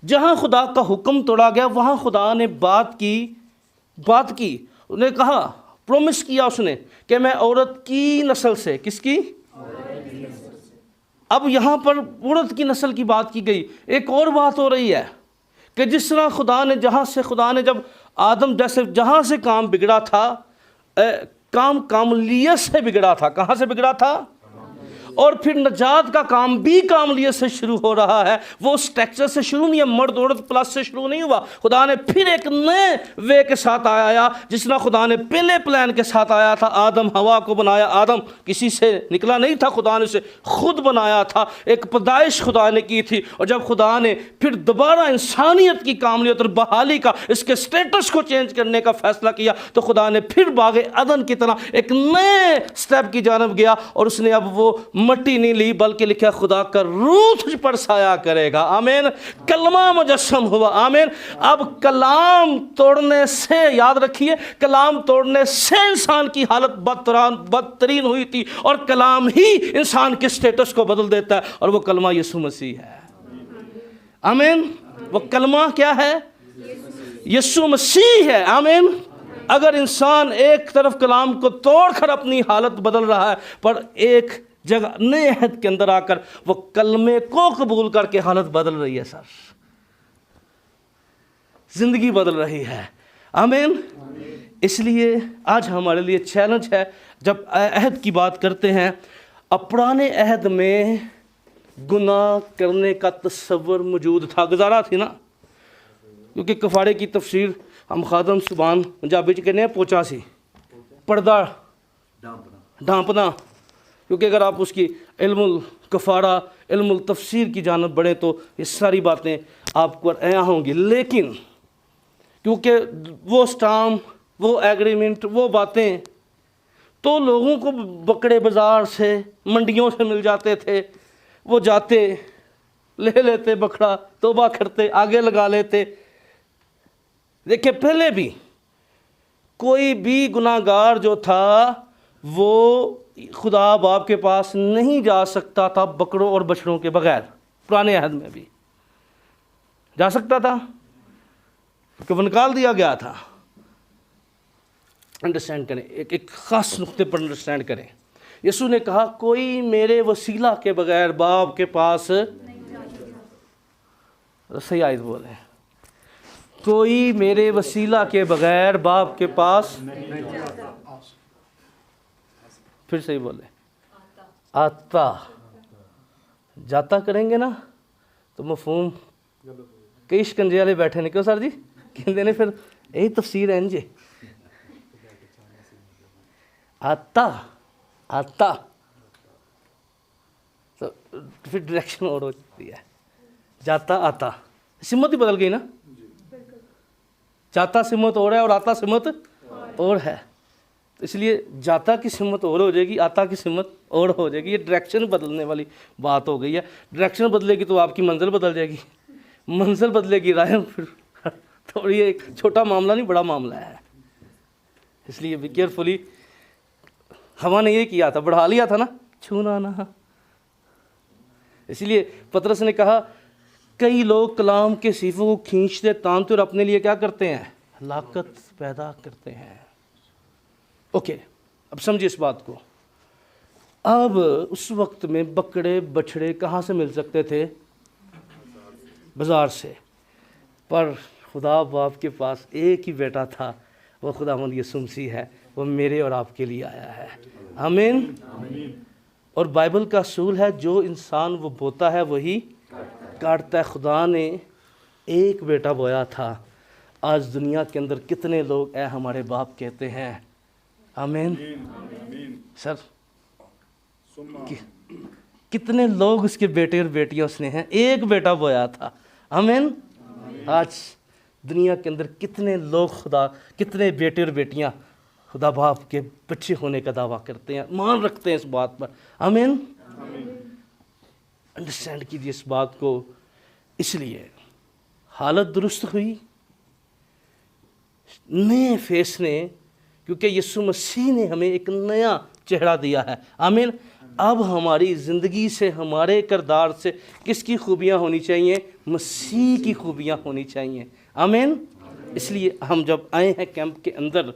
जहाँ खुदा का हुक्म तोड़ा गया वहाँ खुदा ने बात की। उसने कहा, प्रॉमिस किया उसने कि मैं औरत की नस्ल से, किसकी? अब यहाँ पर औरत की नस्ल की बात की गई। एक और बात हो रही है कि जिस तरह खुदा ने जब आदम जैसे जहाँ से काम बिगड़ा था, काम कामलियत से बिगड़ा था। कहाँ से बिगड़ा था? और फिर नजात का काम भी कामलियत से शुरू हो रहा है। वो स्ट्रक्चर से शुरू नहीं है, मर्द औरत प्लस से शुरू नहीं हुआ। खुदा ने फिर एक नए वे के साथ आया, जिस तरह खुदा ने पहले प्लान के साथ आया था। आदम हवा को बनाया, आदम किसी से निकला नहीं था, खुदा ने उसे खुद बनाया था। एक पैदाइश खुदा ने की थी। और जब खुदा ने फिर दोबारा इंसानियत की कामलियत और बहाली का, इसके स्टेटस को चेंज करने का फैसला किया, तो खुदा ने फिर बाग अदन की तरह एक नए स्टेप की जानब गया। और उसने अब वो मट्टी नहीं ली, बल्कि लिखा खुदा का रूह तुझ पर साया करेगा। आमीन। कलमा मुजस्सम हुआ। आमीन। अब कलाम तोड़ने से, याद रखिए, कलाम तोड़ने से इंसान की हालत बदतरीन हुई थी। और कलाम ही इंसान के स्टेटस को बदल देता है, और वो कलमा यीशु मसीह है। आमीन। वो कलमा क्या है? यीशु मसीह है। आमीन। अगर इंसान एक तरफ कलाम को तोड़कर अपनी हालत बदल रहा है, पर एक जगह नए अहद के अंदर आकर वो कलमे को कबूल करके हालत बदल रही है। सर, जिंदगी बदल रही है। आमीन। इसलिए आज हमारे लिए चैलेंज है, जब अहद की बात करते हैं, अब पुराने अहद में गुनाह करने का तस्वर मौजूद था, गुजारा थी ना, क्योंकि कफारे की तफसीर हम खादम सुबान पंजाबी च कहने पोचा सी, पर्दा ढांपना। क्योंकि अगर आप उसकी इल्मुल कफ़ारा, इल्मुल तफसीर की जानब बढ़े तो ये सारी बातें आपको आया होंगी। लेकिन क्योंकि वो स्टाम्प, वो एग्रीमेंट, वो बातें तो लोगों को बकड़े बाज़ार से, मंडियों से मिल जाते थे। वो जाते, ले लेते बकरा, तौबा करते, आगे लगा लेते। देखिए, पहले भी कोई भी गुनाहगार जो था वो खुदा बाप के पास नहीं जा सकता था बकरों और बछड़ों के बगैर। पुराने अहद में भी जा सकता था, क्योंकि वो निकाल दिया गया था। अंडरस्टैंड करें, एक ख़ास नुक्ते पर अंडरस्टैंड करें। यीशु ने कहा, कोई मेरे वसीला के बगैर बाप के पास, सही आयत बोले, कोई मेरे वसीला के बगैर बाप के पास, फिर सही बोले, आता जाता करेंगे ना तो मफहूम कई शिकंजे वाले बैठे ने, क्यों सर जी कहते ने, फिर यही तफसीर है जी। आता तो फिर डायरेक्शन और हो जाती है। जाता आता, सिमत ही बदल गई ना। जाता सिमत और है और आता सिमत और है। तो इसलिए जाता की सिमत और हो जाएगी, आता की सिमत और हो जाएगी। ये डायरेक्शन बदलने वाली बात हो गई है। डायरेक्शन बदलेगी तो आपकी मंजिल बदल जाएगी, मंजिल बदलेगी राह। फिर तो ये एक छोटा मामला नहीं, बड़ा मामला है। इसलिए भी केयरफुली। हवा ने ये किया था, बढ़ा लिया था ना, छूना ना। इसलिए पतरस ने कहा, कई लोग कलाम के सीफों को खींचते, तानते और अपने लिए क्या करते हैं? हलाकत पैदा करते हैं। ओके, अब समझिए इस बात को। अब उस वक्त में बकरे बछड़े कहाँ से मिल सकते थे? बाजार से। पर खुदा बाप के पास एक ही बेटा था, वो खुदावंद यीशु मसीह है। वो मेरे और आपके लिए आया है। आमीन। और बाइबल का असूल है, जो इंसान वो बोता है वही काटता है। खुदा ने एक बेटा बोया था। आज दुनिया के अंदर कितने लोग ऐ हमारे बाप कहते हैं? आमीन। सर, कितने लोग उसके बेटे और बेटियां उसने हैं, एक बेटा बोया था। आमीन। आज दुनिया के अंदर कितने लोग खुदा, कितने बेटे और बेटियां खुदा बाप के बच्चे होने का दावा करते हैं, मान रखते हैं इस बात पर। आमीन। अंडरस्टैंड कीजिए इस बात को। इसलिए हालत दुरुस्त हुई नए फेस ने, क्योंकि यीशु मसीह ने हमें एक नया चेहरा दिया है। आमीन। अब हमारी ज़िंदगी से, हमारे किरदार से किसकी खूबियाँ होनी चाहिए? मसीह की खूबियाँ होनी चाहिए। आमीन। इसलिए हम जब आए हैं कैंप के अंदर,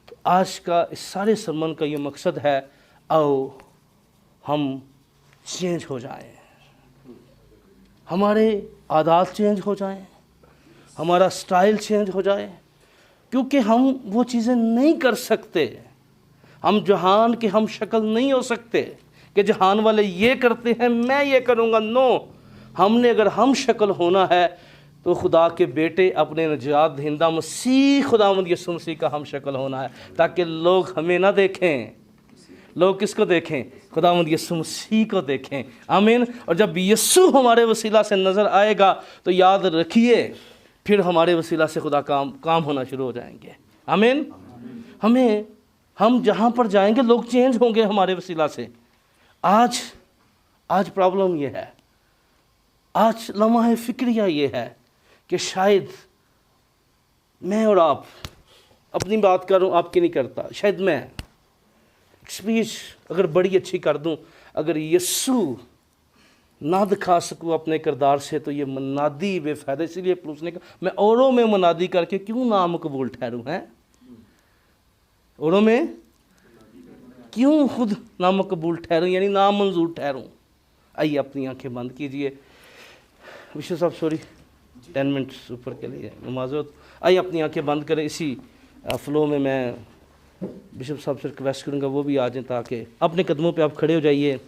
तो आज का इस सारे sermon का ये मकसद है, आओ हम चेंज हो जाएं, हमारे आदत चेंज हो जाएं, हमारा स्टाइल चेंज हो जाए, क्योंकि हम वो चीज़ें नहीं कर सकते। हम जहान के हम शक्ल नहीं हो सकते कि जहान वाले ये करते हैं मैं ये करूँगा। नो, हमने अगर हम शक्ल होना है तो खुदा के बेटे अपने निजात दहिंदा मसीह खुदावंद यीशु मसीह का हम शक्ल होना है, ताकि लोग हमें ना देखें। लोग किसको देखें? खुदावंद यीशु मसीह को देखें। आमीन। और जब यीशु हमारे वसीला से नज़र आएगा तो याद रखिए फिर हमारे वसीला से खुदा काम होना शुरू हो जाएंगे। आमीन। हम जहाँ पर जाएंगे लोग चेंज होंगे हमारे वसीला से। आज प्रॉब्लम ये है, आज लम्हा फ़िक्रिया ये है कि शायद मैं और आप, अपनी बात कर रहा हूँ, आपकी नहीं करता, शायद मैं स्पीच अगर बड़ी अच्छी कर दूँ, अगर यीशु ना दिखा सकूँ अपने किरदार से, तो ये मनादी बेफ़ायदा। इसीलिए पौलुस ने कहा मैं औरों में मनादी करके क्यों नाम कबूल ठहरूँ? हैं, औरों में क्यों खुद नाम कबूल ठहरूँ, यानी नाम मंजूर ठहरूँ। आइए अपनी आंखें बंद कीजिए। विशेष साहब सॉरी 10 मिनट्स ऊपर के लिए नमाज़त। आइए अपनी आंखें बंद करें। इसी फ्लो में मैं बिशप साहब से रिक्वेस्ट करूँगा वो भी आ जाएं, ताकि अपने कदमों पे आप खड़े हो जाइए।